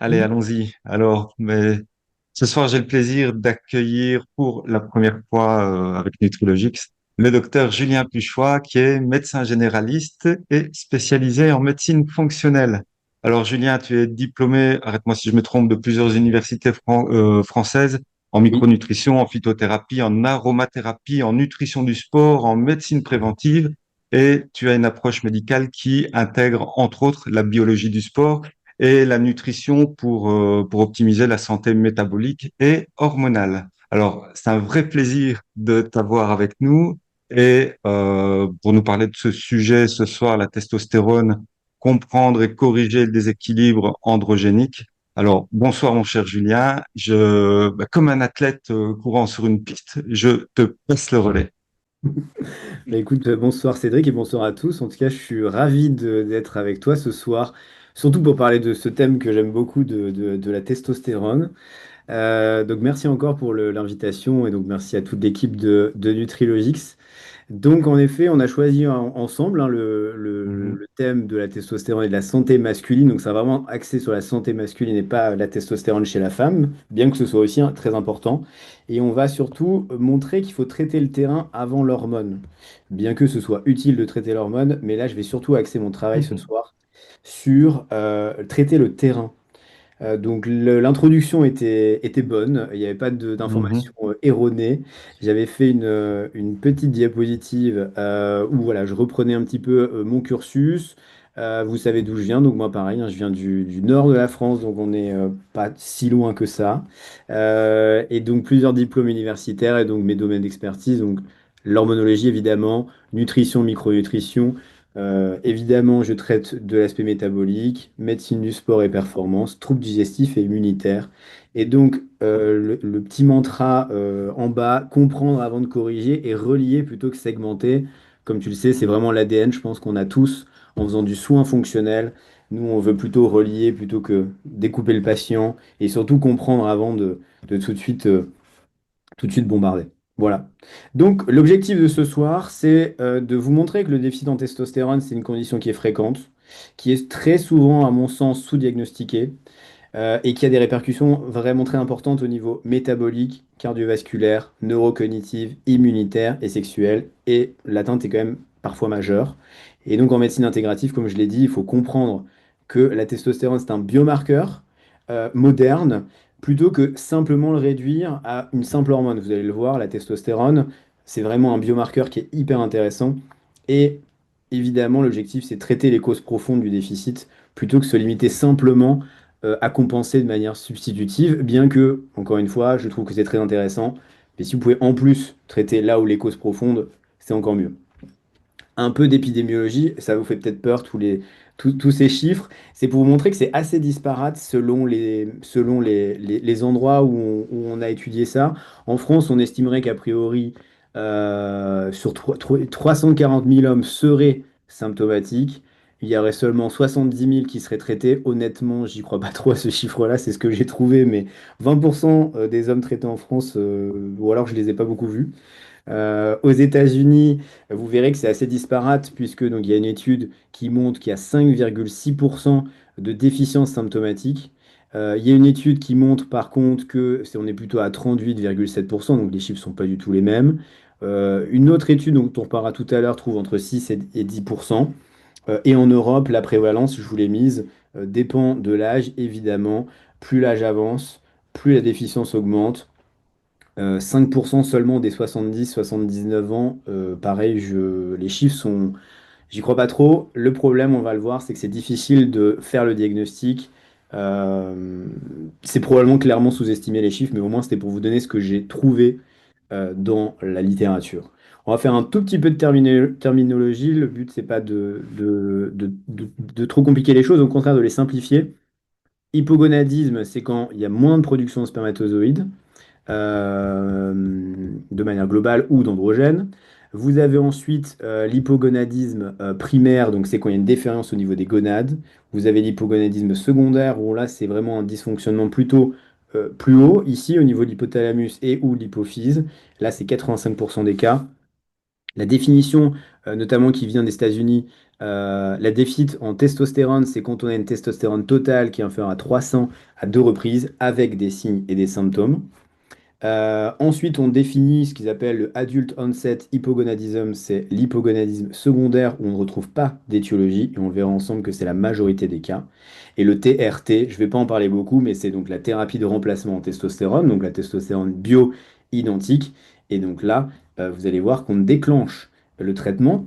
Allez, Oui. allons-y. Alors, mais ce soir, j'ai le plaisir d'accueillir pour la première fois avec Nutrilogix le docteur Julien Puchois, qui est médecin généraliste et spécialisé en médecine fonctionnelle. Alors, Julien, tu es diplômé, arrête-moi si je me trompe, de plusieurs universités françaises en Oui. micronutrition, en phytothérapie, en aromathérapie, en nutrition du sport, en médecine préventive, et tu as une approche médicale qui intègre, entre autres, la biologie du sport et la nutrition pour optimiser la santé métabolique et hormonale. Alors, c'est un vrai plaisir de t'avoir avec nous et pour nous parler de ce sujet ce soir, la testostérone, comprendre et corriger le déséquilibre androgénique. Alors, bonsoir mon cher Julien. Comme un athlète courant sur une piste, je te passe le relais. Bah, écoute, bonsoir Cédric et bonsoir à tous. En tout cas, je suis ravi d'être avec toi ce soir, surtout pour parler de ce thème que j'aime beaucoup de la testostérone. Donc merci encore pour l'invitation et donc merci à toute l'équipe de Nutrilogix. Donc, en effet, on a choisi ensemble, hein, Mhm, le thème de la testostérone et de la santé masculine. Donc, ça va vraiment axé sur la santé masculine et pas la testostérone chez la femme, bien que ce soit aussi, hein, très important. Et on va surtout montrer qu'il faut traiter le terrain avant l'hormone, bien que ce soit utile de traiter l'hormone. Mais là, je vais surtout axer mon travail ce mhm, soir sur traiter le terrain. Donc l'introduction était bonne, il n'y avait pas d'informations mhm. erronées. J'avais fait une petite diapositive où voilà, je reprenais un petit peu mon cursus. Vous savez d'où je viens, donc moi pareil, hein, je viens du nord de la France, donc on n'est pas si loin que ça. Et donc plusieurs diplômes universitaires et donc mes domaines d'expertise, donc l'hormonologie évidemment, nutrition, micronutrition. Évidemment, je traite de l'aspect métabolique, médecine du sport et performance, troubles digestifs et immunitaires. Et donc, le petit mantra en bas, comprendre avant de corriger et relier plutôt que segmenter. Comme tu le sais, c'est vraiment l'ADN, je pense qu'on a tous en faisant du soin fonctionnel. Nous, on veut plutôt relier plutôt que découper le patient et surtout comprendre avant de tout de suite bombarder. Voilà. Donc, l'objectif de ce soir, c'est de vous montrer que le déficit en testostérone, c'est une condition qui est fréquente, qui est très souvent, à mon sens, sous-diagnostiquée et qui a des répercussions vraiment très importantes au niveau métabolique, cardiovasculaire, neurocognitive, immunitaire et sexuel. Et l'atteinte est quand même parfois majeure. Et donc, en médecine intégrative, comme je l'ai dit, il faut comprendre que la testostérone, c'est un biomarqueur moderne plutôt que simplement le réduire à une simple hormone. Vous allez le voir, la testostérone, c'est vraiment un biomarqueur qui est hyper intéressant. Et évidemment, l'objectif, c'est de traiter les causes profondes du déficit plutôt que se limiter simplement à compenser de manière substitutive, bien que, encore une fois, je trouve que c'est très intéressant. Mais si vous pouvez en plus traiter là où les causes profondes, c'est encore mieux. Un peu d'épidémiologie, ça vous fait peut-être peur, tous ces chiffres. C'est pour vous montrer que c'est assez disparate selon les endroits où on a étudié ça. En France, on estimerait qu'a priori, sur 340 000 hommes seraient symptomatiques. Il y aurait seulement 70 000 qui seraient traités. Honnêtement, j'y crois pas trop à ce chiffre-là, c'est ce que j'ai trouvé, mais 20% des hommes traités en France, ou alors je les ai pas beaucoup vus. Aux États-Unis, vous verrez que c'est assez disparate puisque donc, il y a une étude qui montre qu'il y a 5,6% de déficience symptomatique. Il y a une étude qui montre par contre que on est plutôt à 38,7%, donc les chiffres ne sont pas du tout les mêmes. Une autre étude dont on reparlera tout à l'heure trouve entre 6 et 10%. Et en Europe, la prévalence, je vous l'ai mise, dépend de l'âge, évidemment. Plus l'âge avance, plus la déficience augmente. 5% seulement des 70-79 ans. Pareil, les chiffres sont. J'y crois pas trop. Le problème, on va le voir, c'est que c'est difficile de faire le diagnostic. C'est probablement clairement sous-estimé les chiffres, mais au moins c'était pour vous donner ce que j'ai trouvé dans la littérature. On va faire un tout petit peu de terminologie. Le but, c'est pas de trop compliquer les choses, au contraire de les simplifier. Hypogonadisme, c'est quand il y a moins de production de spermatozoïdes euh, de manière globale ou d'androgène. Vous avez ensuite l'hypogonadisme primaire, donc c'est quand il y a une déférence au niveau des gonades. Vous avez l'hypogonadisme secondaire, où là c'est vraiment un dysfonctionnement plutôt plus haut, ici au niveau de l'hypothalamus et ou de l'hypophyse. Là c'est 85% des cas. La définition, notamment qui vient des États-Unis, La déficit en testostérone, c'est quand on a une testostérone totale qui est inférieure à 300 à deux reprises avec des signes et des symptômes. Ensuite, on définit ce qu'ils appellent le Adult Onset Hypogonadism, c'est l'hypogonadisme secondaire où on ne retrouve pas d'étiologie, et on verra ensemble que c'est la majorité des cas. Et le TRT, je ne vais pas en parler beaucoup, mais c'est donc la thérapie de remplacement en testostérone, donc la testostérone bio-identique. Et donc là, vous allez voir qu'on déclenche le traitement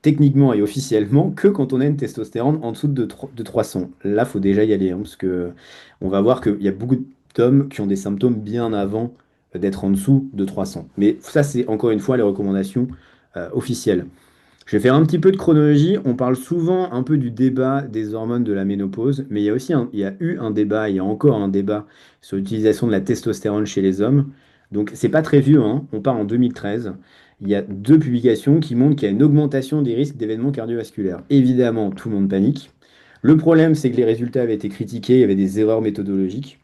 techniquement et officiellement que quand on a une testostérone en dessous de 300. Là, il faut déjà y aller, hein, parce que on va voir qu'il y a beaucoup d'hommes qui ont des symptômes bien avant d'être en dessous de 300. Mais ça, c'est encore une fois les recommandations officielles. Je vais faire un petit peu de chronologie. On parle souvent un peu du débat des hormones de la ménopause, mais il y a aussi il y a eu un débat, il y a encore un débat sur l'utilisation de la testostérone chez les hommes. Donc c'est pas très vieux, hein. On part en 2013. Il y a deux publications qui montrent qu'il y a une augmentation des risques d'événements cardiovasculaires. Évidemment, tout le monde panique. Le problème, c'est que les résultats avaient été critiqués, il y avait des erreurs méthodologiques.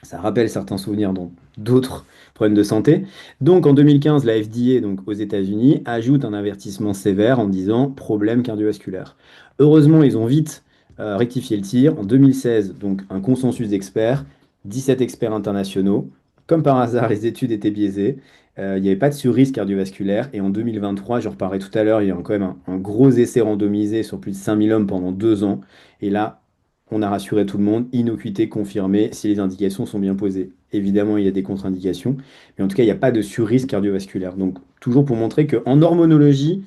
Ça rappelle certains souvenirs dans d'autres problèmes de santé. Donc en 2015, la FDA, donc aux États-Unis, ajoute un avertissement sévère en disant problème cardiovasculaire. Heureusement, ils ont vite rectifié le tir. En 2016, donc un consensus d'experts, 17 experts internationaux. Comme par hasard, les études étaient biaisées. Il n'y avait pas de sur-risque cardiovasculaire. Et en 2023, je reparlerai tout à l'heure, il y a quand même un gros essai randomisé sur plus de 5000 hommes pendant 2 ans. Et là, on a rassuré tout le monde, innocuité confirmée si les indications sont bien posées. Évidemment, il y a des contre-indications, mais en tout cas, il n'y a pas de sur-risque cardiovasculaire. Donc, toujours pour montrer qu'en hormonologie,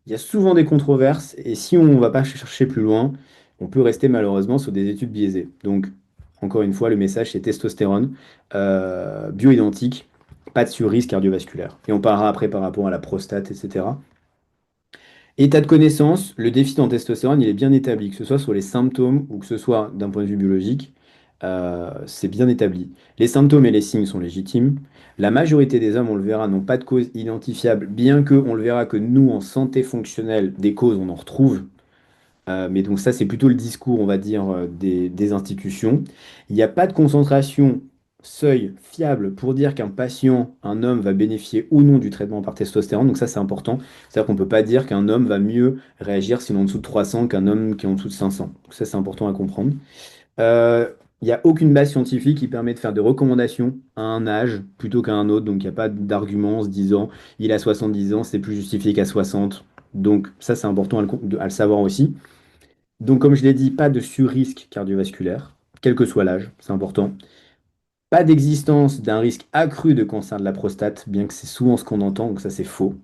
il y a souvent des controverses, et si on ne va pas chercher plus loin, on peut rester malheureusement sur des études biaisées. Donc, encore une fois, le message, c'est testostérone, bioidentique, pas de sur-risque cardiovasculaire. Et on parlera après par rapport à la prostate, etc. État de connaissance, le déficit en testostérone, il est bien établi, que ce soit sur les symptômes ou que ce soit d'un point de vue biologique, c'est bien établi. Les symptômes et les signes sont légitimes. La majorité des hommes, on le verra, n'ont pas de cause identifiable, bien que on le verra que nous, en santé fonctionnelle, des causes, on en retrouve. Mais donc ça, c'est plutôt le discours, on va dire, des institutions. Il n'y a pas de concentration seuil fiable pour dire qu'un patient, un homme, va bénéficier ou non du traitement par testostérone. Donc ça, c'est important. C'est-à-dire qu'on ne peut pas dire qu'un homme va mieux réagir s'il est en dessous de 300 qu'un homme qui est en dessous de 500. Donc ça, c'est important à comprendre. Euh, Il n'y a aucune base scientifique qui permet de faire des recommandations à un âge plutôt qu'à un autre. Donc il n'y a pas d'argument en se disant il a 70 ans, c'est plus justifié qu'à 60. Donc ça, c'est important à le savoir aussi. Donc, comme je l'ai dit, pas de sur-risque cardiovasculaire, quel que soit l'âge, c'est important. Pas d'existence d'un risque accru de cancer de la prostate, bien que c'est souvent ce qu'on entend, donc ça c'est faux.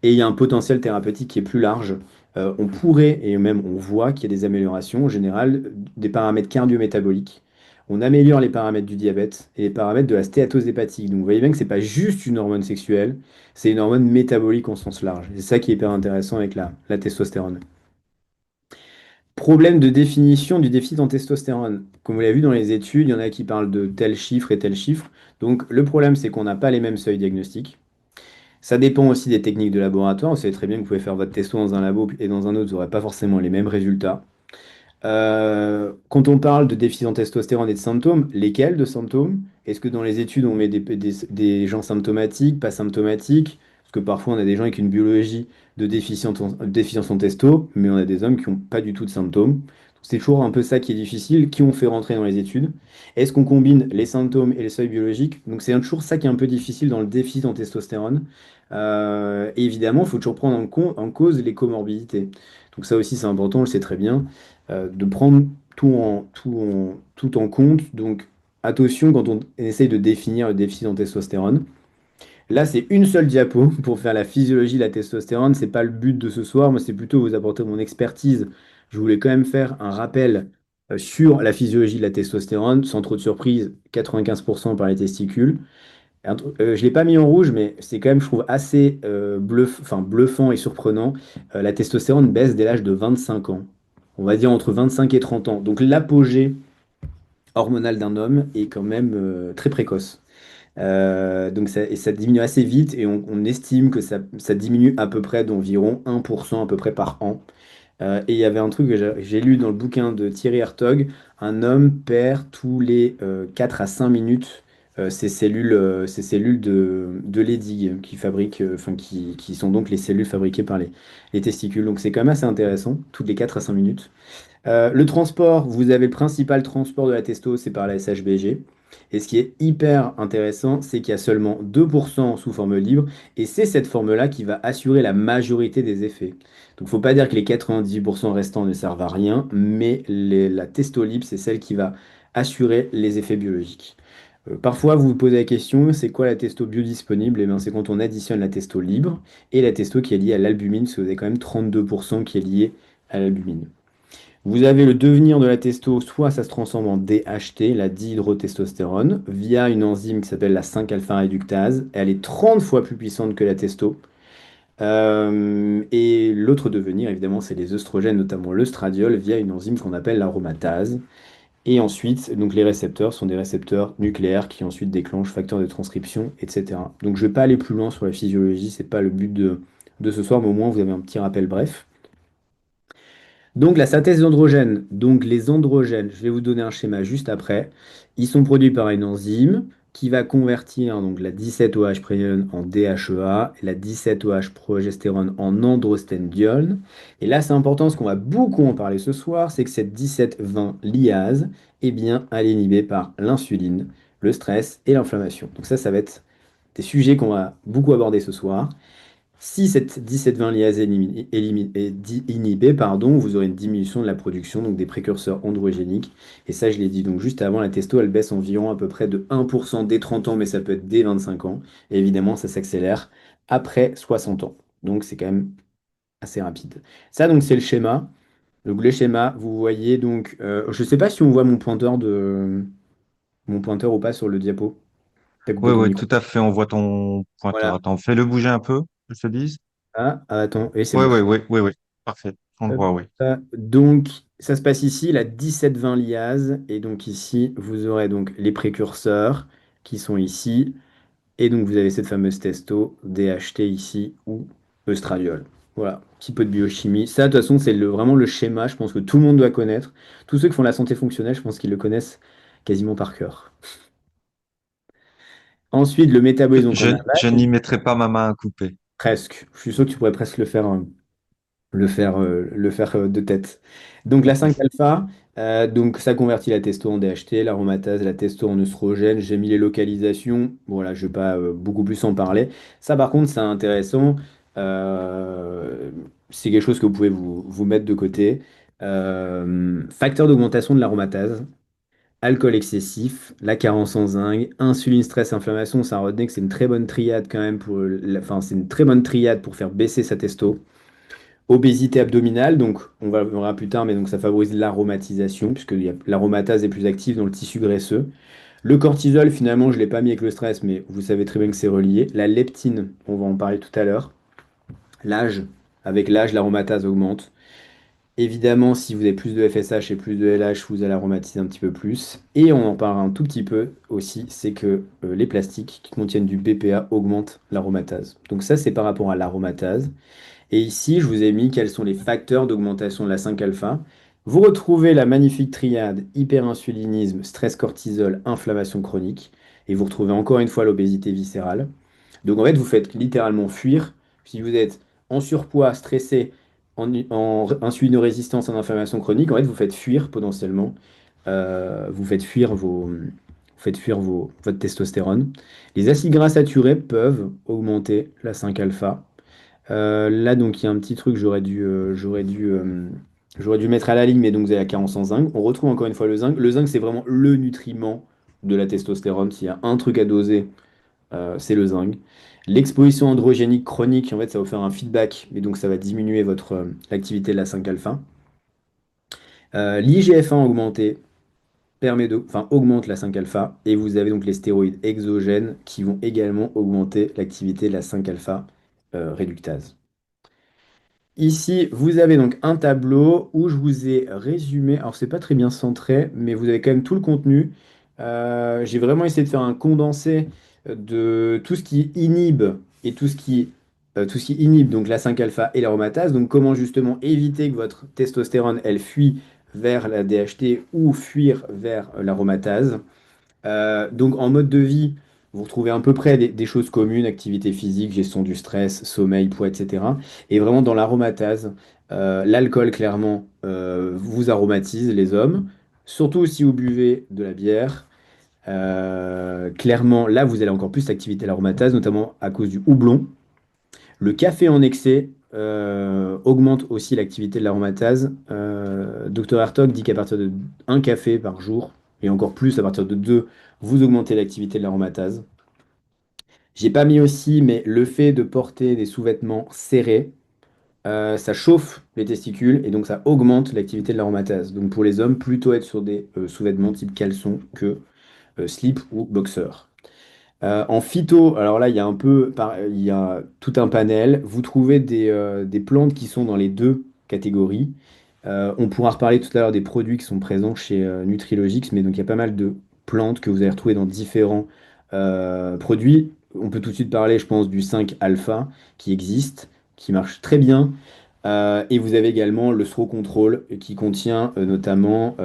Et il y a un potentiel thérapeutique qui est plus large. On pourrait, et même on voit qu'il y a des améliorations en général des paramètres cardiométaboliques. On améliore les paramètres du diabète et les paramètres de la stéatose hépatique. Donc vous voyez bien que c'est pas juste une hormone sexuelle, c'est une hormone métabolique en sens large. C'est ça qui est hyper intéressant avec la testostérone. Problème de définition du déficit en testostérone. Comme vous l'avez vu dans les études, il y en a qui parlent de tel chiffre et tel chiffre. Donc le problème, c'est qu'on n'a pas les mêmes seuils diagnostiques. Ça dépend aussi des techniques de laboratoire. Vous savez très bien que vous pouvez faire votre testo dans un labo et dans un autre, vous n'aurez pas forcément les mêmes résultats. Quand on parle de déficit en testostérone et de symptômes, lesquels de symptômes? Est-ce que dans les études, on met des gens symptomatiques, pas symptomatiques? Parce que parfois, on a des gens avec une biologie de déficience en testo, mais on a des hommes qui n'ont pas du tout de symptômes. C'est toujours un peu ça qui est difficile. Qui on fait rentrer dans les études? Est-ce qu'on combine les symptômes et les seuils biologiques? Donc c'est toujours ça qui est un peu difficile dans le déficit en testostérone. Et évidemment, il faut toujours prendre en cause les comorbidités. Donc ça aussi, c'est important, on le sait très bien de prendre tout en compte. Donc, attention quand on essaye de définir le déficit en testostérone. Là, c'est une seule diapo pour faire la physiologie de la testostérone. C'est pas le but de ce soir. Moi, c'est plutôt vous apporter mon expertise. Je voulais quand même faire un rappel sur la physiologie de la testostérone, sans trop de surprise, 95% par les testicules. Je ne l'ai pas mis en rouge, mais c'est quand même, je trouve, assez bluffant et surprenant. La testostérone baisse dès l'âge de 25 ans. On va dire entre 25 et 30 ans. Donc l'apogée hormonale d'un homme est quand même très précoce. Donc ça diminue assez vite et on estime que ça diminue à peu près d'environ 1% à peu près par an. Et il y avait un truc que j'ai lu dans le bouquin de Thierry Hertog, un homme perd tous les 4 à 5 minutes ces cellules de Leydig qui fabriquent, enfin qui sont donc les cellules fabriquées par les testicules. Donc c'est quand même assez intéressant, toutes les 4 à 5 minutes. Le transport, vous avez le principal transport de la testo, c'est par la SHBG. Et ce qui est hyper intéressant, c'est qu'il y a seulement 2% sous forme libre, et c'est cette forme-là qui va assurer la majorité des effets. Donc, faut pas dire que les 98% restants ne servent à rien, mais la testo libre, c'est celle qui va assurer les effets biologiques. Parfois, vous vous posez la question, c'est quoi la testo biodisponible? Eh bien, c'est quand on additionne la testo libre et la testo qui est liée à l'albumine, parce que vous avez quand même 32% qui est lié à l'albumine. Vous avez le devenir de la testo, soit ça se transforme en DHT, la dihydrotestostérone, via une enzyme qui s'appelle la 5-alpha réductase. Elle est 30 fois plus puissante que la testo. Et l'autre devenir, évidemment, c'est les œstrogènes, notamment l'œstradiol, via une enzyme qu'on appelle l'aromatase. Et ensuite, donc les récepteurs sont des récepteurs nucléaires qui ensuite déclenchent facteurs de transcription, etc. Donc je ne vais pas aller plus loin sur la physiologie, c'est pas le but de ce soir, mais au moins vous avez un petit rappel bref. Donc la synthèse d'androgènes, donc les androgènes, je vais vous donner un schéma juste après. Ils sont produits par une enzyme qui va convertir donc la 17-OH prénolone en DHEA et la 17-OH progestérone en androstendiol. Et là c'est important parce qu'on va beaucoup en parler ce soir, c'est que cette 17-20 liase, eh bien, elle est inhibée par l'insuline, le stress et l'inflammation. Donc ça va être des sujets qu'on va beaucoup aborder ce soir. Si cette 17-20 liase est inhibée, pardon, vous aurez une diminution de la production donc des précurseurs androgéniques. Et ça, je l'ai dit donc juste avant, la testo, elle baisse environ à peu près de 1% dès 30 ans, mais ça peut être dès 25 ans. Et évidemment, ça s'accélère après 60 ans. Donc c'est quand même assez rapide. Ça, donc, c'est le schéma. Donc le schéma, vous voyez donc, je ne sais pas si on voit mon pointeur ou pas sur le diapo. T'as coupé Oui, ton oui, micro. tout à fait. On voit ton pointeur. Voilà. Attends, fais-le bouger un peu, je te dise. Attends, et c'est Oui, bon. oui, oui, oui, oui. Parfait. On le Hop, voit, oui. donc, ça se passe ici, la 17-20 liase. Et donc ici, vous aurez donc les précurseurs qui sont ici. Et donc, vous avez cette fameuse testo, DHT ici, ou estradiol. Voilà, petit peu de biochimie. Ça, de toute façon, c'est vraiment le schéma, je pense que tout le monde doit connaître. Tous ceux qui font la santé fonctionnelle, je pense qu'ils le connaissent quasiment par cœur. Ensuite, le métabolisme donc en Je aval, n'y mettrai pas ma main à couper. presque. Je suis sûr que tu pourrais presque le faire, hein. Le faire de tête. Donc la 5-alpha, donc ça convertit la testo en DHT, l'aromatase, la testo en œstrogène. J'ai mis les localisations. Voilà, je ne vais pas beaucoup plus en parler. Ça, par contre, c'est intéressant. C'est quelque chose que vous pouvez vous mettre de côté. Facteur d'augmentation de l'aromatase, alcool excessif, la carence en zinc, insuline, stress, inflammation. Ça retenez que c'est une très bonne triade quand même enfin, c'est une très bonne triade pour faire baisser sa testo. Obésité abdominale, donc on va le verra plus tard, mais donc ça favorise l'aromatisation, puisque l'aromatase est plus active dans le tissu graisseux. Le cortisol, finalement, je ne l'ai pas mis avec le stress, mais vous savez très bien que c'est relié. La leptine, on va en parler tout à l'heure. L'âge, avec l'âge, l'aromatase augmente. Évidemment, si vous avez plus de FSH et plus de LH, vous allez aromatiser un petit peu plus. Et on en parle un tout petit peu aussi, c'est que les plastiques qui contiennent du BPA augmentent l'aromatase. Donc ça, c'est par rapport à l'aromatase. Et ici, je vous ai mis quels sont les facteurs d'augmentation de la 5-alpha. Vous retrouvez la magnifique triade hyperinsulinisme, stress cortisol, inflammation chronique. Et vous retrouvez encore une fois l'obésité viscérale. Donc en fait, vous faites littéralement fuir. Si vous êtes en surpoids, stressé, en insulinorésistance, en inflammation chronique, en fait, vous faites fuir potentiellement. Vous faites fuir votre testostérone. Les acides gras saturés peuvent augmenter la 5-alpha. Là, donc, il y a un petit truc, j'aurais dû mettre à la ligne, mais donc vous avez la carence en zinc. On retrouve encore une fois le zinc. Le zinc, c'est vraiment le nutriment de la testostérone. S'il y a un truc à doser, c'est le zinc. L'exposition androgénique chronique, en fait, ça va vous faire un feedback, et donc ça va diminuer l'activité de la 5-alpha. L'IGF-1 augmenté enfin, augmente la 5-alpha, et vous avez donc les stéroïdes exogènes qui vont également augmenter l'activité de la 5-alpha réductase. Ici, vous avez donc un tableau où je vous ai résumé, alors c'est pas très bien centré, mais vous avez quand même tout le contenu. J'ai vraiment essayé de faire un condensé de tout ce qui inhibe et tout ce qui inhibe donc la 5-alpha et l'aromatase. Donc comment justement éviter que votre testostérone, elle fuit vers la DHT ou fuir vers l'aromatase. Donc en mode de vie, vous retrouvez à peu près des choses communes, activité physique, gestion du stress, sommeil, poids, etc. Et vraiment dans l'aromatase, l'alcool clairement vous aromatise les hommes, surtout si vous buvez de la bière. Clairement, là, vous allez encore plus activité l'aromatase, notamment à cause du houblon. Le café en excès augmente aussi l'activité de l'aromatase. Dr Hartog dit qu'à partir de un café par jour, et encore plus à partir de 2, vous augmentez l'activité de l'aromatase. J'ai pas mis aussi, mais le fait de porter des sous-vêtements serrés, ça chauffe les testicules et donc ça augmente l'activité de l'aromatase. Donc pour les hommes, plutôt être sur des sous-vêtements type caleçon que slip ou boxer. En phyto, alors là, il y a il y a tout un panel. Vous trouvez des plantes qui sont dans les deux catégories. On pourra reparler tout à l'heure des produits qui sont présents chez Nutrilogix, mais donc il y a pas mal de plantes que vous allez retrouver dans différents produits. On peut tout de suite parler, je pense, du 5 alpha qui existe, qui marche très bien. Et vous avez également le Throw Control qui contient notamment,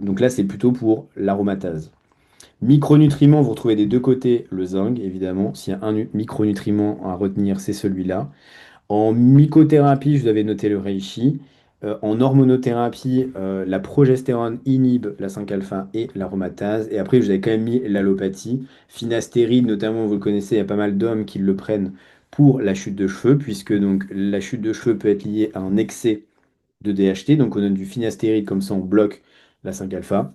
donc là c'est plutôt pour l'aromatase. Micronutriments, vous retrouvez des deux côtés le zinc, évidemment. S'il y a un micronutriment à retenir, c'est celui-là. En mycothérapie, je vous avais noté le reishi. En hormonothérapie, la progestérone inhibe la 5-alpha et l'aromatase. Et après, je vous avais quand même mis l'allopathie. Finastéride, notamment, vous le connaissez, il y a pas mal d'hommes qui le prennent pour la chute de cheveux, puisque donc la chute de cheveux peut être liée à un excès de DHT. Donc on donne du finastéride, comme ça on bloque la 5-alpha.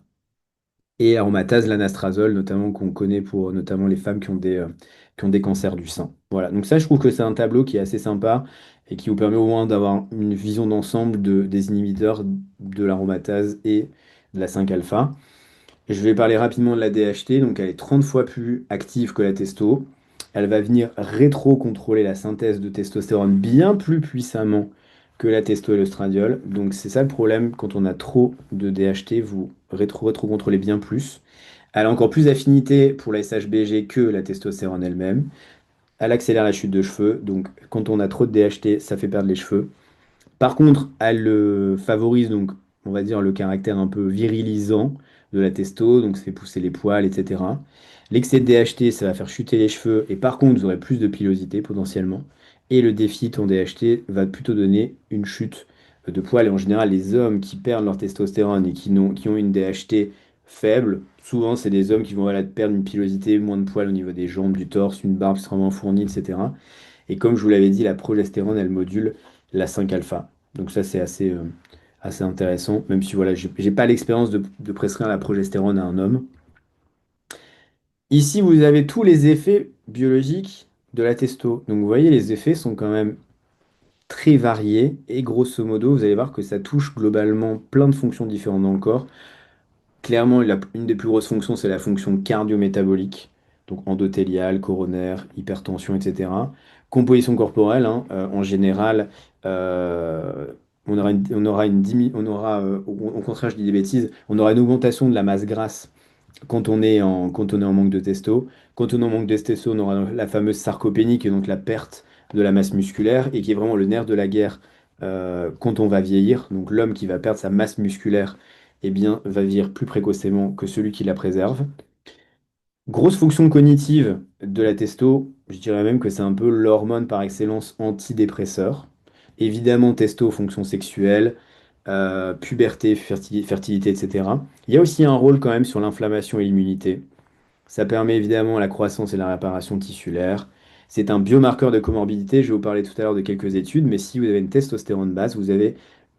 Et aromatase, l'anastrazole, notamment qu'on connaît pour notamment les femmes qui ont des cancers du sein. Voilà, donc ça, je trouve que c'est un tableau qui est assez sympa et qui vous permet au moins d'avoir une vision d'ensemble des inhibiteurs de l'aromatase et de la 5-alpha. Je vais parler rapidement de la DHT, donc elle est 30 fois plus active que la testo. Elle va venir rétro-contrôler la synthèse de testostérone bien plus puissamment que la testo et l'ostradiol. Donc c'est ça le problème, quand on a trop de DHT, vous rétro-contrôlez bien plus. Elle a encore plus d'affinité pour la SHBG que la testostérone elle-même. Elle accélère la chute de cheveux, donc quand on a trop de DHT, ça fait perdre les cheveux. Par contre, elle favorise donc, on va dire, le caractère un peu virilisant de la testo, donc c'est pousser les poils, etc. L'excès de DHT, ça va faire chuter les cheveux, et par contre, vous aurez plus de pilosité potentiellement. Et le déficit en DHT va plutôt donner une chute de poils. Et en général, les hommes qui perdent leur testostérone et qui ont une DHT faible, souvent, c'est des hommes qui vont voilà, perdre une pilosité, moins de poils au niveau des jambes, du torse, une barbe extrêmement fournie, etc. Et comme je vous l'avais dit, la progestérone, elle module la 5-alpha. Donc ça, c'est assez intéressant, même si voilà, j'ai pas l'expérience de prescrire la progestérone à un homme. Ici, vous avez tous les effets biologiques de la testo. Donc vous voyez, les effets sont quand même très variés et grosso modo, vous allez voir que ça touche globalement plein de fonctions différentes dans le corps. Clairement, une des plus grosses fonctions, c'est la fonction cardio-métabolique, donc endothéliale, coronaire, hypertension, etc. Composition corporelle, hein, en général, euh, on aura, au contraire, je dis des bêtises, on aura une augmentation de la masse grasse quand on est en manque de testo. Quand on est en manque de testo, on aura la fameuse sarcopénie, qui est donc la perte de la masse musculaire, et qui est vraiment le nerf de la guerre quand on va vieillir. Donc l'homme qui va perdre sa masse musculaire eh bien, va vieillir plus précocement que celui qui la préserve. Grosse fonction cognitive de la testo, je dirais même que c'est un peu l'hormone par excellence antidépresseur. Évidemment, testo, fonction sexuelle, puberté, fertilité, etc. Il y a aussi un rôle quand même sur l'inflammation et l'immunité. Ça permet évidemment la croissance et la réparation tissulaire. C'est un biomarqueur de comorbidité. Je vais vous parler tout à l'heure de quelques études, mais si vous avez une testostérone basse, vous avez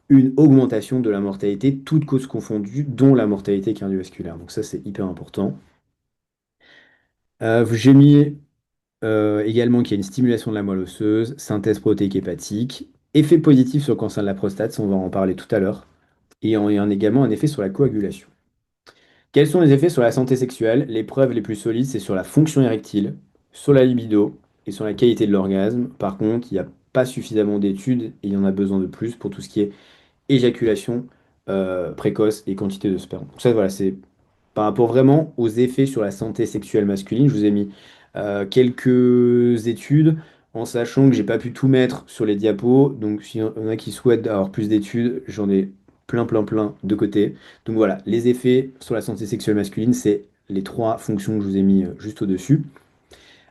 une augmentation de la mortalité, toutes causes confondues, dont la mortalité cardiovasculaire. Donc ça, c'est hyper important. J'ai mis également qu'il y a une stimulation de la moelle osseuse, synthèse protéique hépatique, effet positif sur le cancer de la prostate, ça on va en parler tout à l'heure, et également un effet sur la coagulation. Quels sont les effets sur la santé sexuelle? Les preuves les plus solides, c'est sur la fonction érectile, sur la libido et sur la qualité de l'orgasme. Par contre, il n'y a pas suffisamment d'études et il y en a besoin de plus pour tout ce qui est éjaculation précoce et quantité de sperme. Donc ça, voilà, c'est par rapport vraiment aux effets sur la santé sexuelle masculine. Je vous ai mis quelques études en sachant que j'ai pas pu tout mettre sur les diapos. Donc s'il y en a qui souhaitent avoir plus d'études, j'en ai plein de côté. Donc voilà, les effets sur la santé sexuelle masculine, c'est les trois fonctions que je vous ai mis juste au-dessus.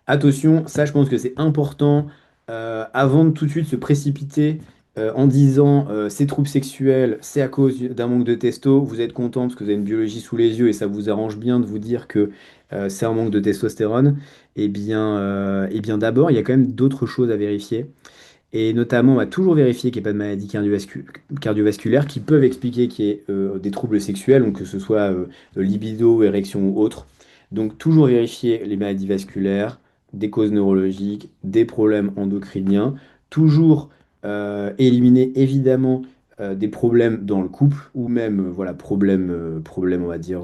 Attention, ça je pense que c'est important avant de tout de suite se précipiter en disant ces troubles sexuels, c'est à cause d'un manque de testo. Vous êtes content parce que vous avez une biologie sous les yeux et ça vous arrange bien de vous dire que c'est un manque de testostérone. Eh bien d'abord, il y a quand même d'autres choses à vérifier. Et notamment, on va toujours vérifier qu'il n'y ait pas de maladies cardiovasculaires qui peuvent expliquer qu'il y ait des troubles sexuels, donc que ce soit libido, érection ou autre. Donc toujours vérifier les maladies vasculaires, des causes neurologiques, des problèmes endocriniens. Toujours éliminer évidemment des problèmes dans le couple ou même voilà, problèmes, on va dire,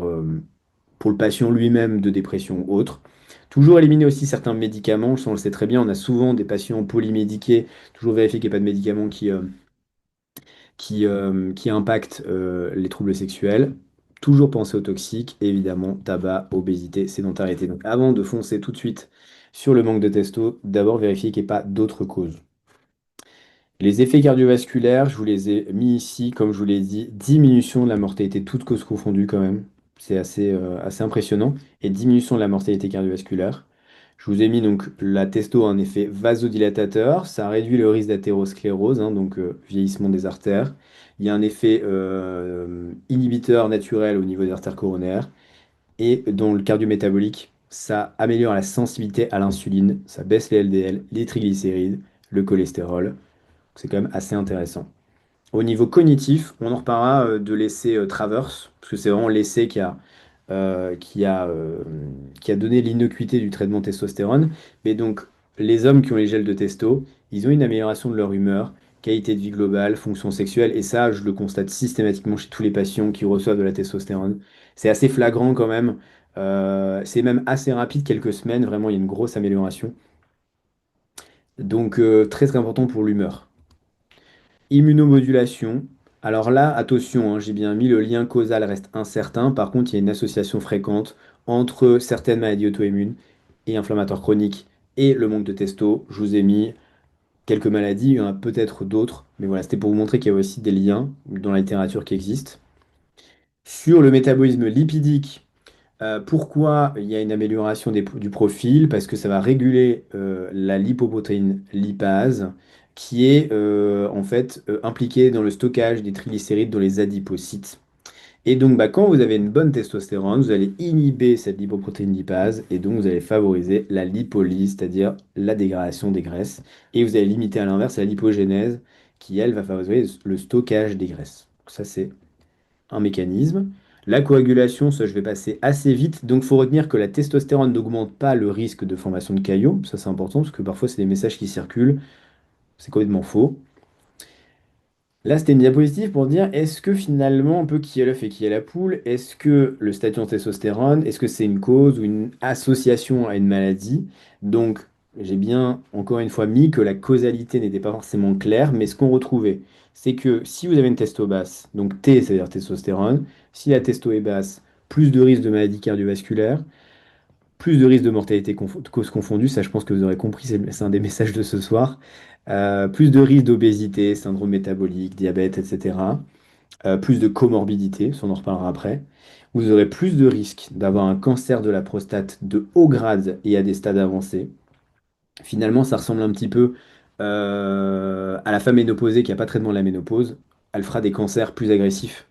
pour le patient lui-même de dépression ou autre. Toujours éliminer aussi certains médicaments, ça on le sait très bien, on a souvent des patients polymédiqués, toujours vérifier qu'il n'y ait pas de médicaments qui impactent les troubles sexuels. Toujours penser aux toxiques, évidemment, tabac, obésité, sédentarité. Donc avant de foncer tout de suite sur le manque de testo, d'abord vérifier qu'il n'y ait pas d'autres causes. Les effets cardiovasculaires, je vous les ai mis ici, comme je vous l'ai dit, diminution de la mortalité, toutes causes confondues quand même. C'est assez impressionnant. Et diminution de la mortalité cardiovasculaire. Je vous ai mis donc la testo a un effet vasodilatateur, ça réduit le risque d'athérosclérose, hein, donc vieillissement des artères. Il y a un effet inhibiteur naturel au niveau des artères coronaires. Et dans le cardiométabolique, ça améliore la sensibilité à l'insuline, ça baisse les LDL, les triglycérides, le cholestérol. C'est quand même assez intéressant. Au niveau cognitif, on en reparlera de l'essai Travers, parce que c'est vraiment l'essai euh, qui a, euh, qui a donné l'innocuité du traitement testostérone. Mais donc, les hommes qui ont les gels de testo, ils ont une amélioration de leur humeur, qualité de vie globale, fonction sexuelle, et ça, je le constate systématiquement chez tous les patients qui reçoivent de la testostérone. C'est assez flagrant quand même. C'est même assez rapide, quelques semaines, vraiment, il y a une grosse amélioration. Donc, très très important pour l'humeur. Immunomodulation. Alors là, attention, hein, j'ai bien mis le lien causal reste incertain. Par contre, il y a une association fréquente entre certaines maladies auto-immunes et inflammatoires chroniques et le manque de testo. Je vous ai mis quelques maladies, il y en a peut-être d'autres, mais voilà, c'était pour vous montrer qu'il y a aussi des liens dans la littérature qui existent. Sur le métabolisme lipidique, pourquoi il y a une amélioration du profil? Parce que ça va réguler la lipoprotéine lipase, qui est en fait impliquée dans le stockage des triglycérides dans les adipocytes. Et donc, bah, quand vous avez une bonne testostérone, vous allez inhiber cette lipoprotéine lipase et donc vous allez favoriser la lipolyse, c'est-à-dire la dégradation des graisses. Et vous allez limiter à l'inverse la lipogénèse, qui elle va favoriser le stockage des graisses. Donc ça, c'est un mécanisme. La coagulation, ça je vais passer assez vite. Donc il faut retenir que la testostérone n'augmente pas le risque de formation de caillots. Ça c'est important parce que parfois c'est des messages qui circulent. C'est complètement faux. Là, c'était une diapositive pour dire est-ce que finalement, un peu qui est l'œuf et qui est la poule, est-ce que le statut en testostérone, est-ce que c'est une cause ou une association à une maladie? Donc, j'ai bien, encore une fois, mis que la causalité n'était pas forcément claire, mais ce qu'on retrouvait, c'est que si vous avez une testo basse, donc T, c'est-à-dire testostérone, si la testo est basse, plus de risque de maladie cardiovasculaire, plus de risques de mortalité causes confondues, ça je pense que vous aurez compris, c'est un des messages de ce soir. Plus de risques d'obésité, syndrome métabolique, diabète, etc. Plus de comorbidité, ça on en reparlera après. Vous aurez plus de risques d'avoir un cancer de la prostate de haut grade et à des stades avancés. Finalement, ça ressemble un petit peu à la femme ménopausée qui n'a pas de traitement de la ménopause. Elle fera des cancers plus agressifs.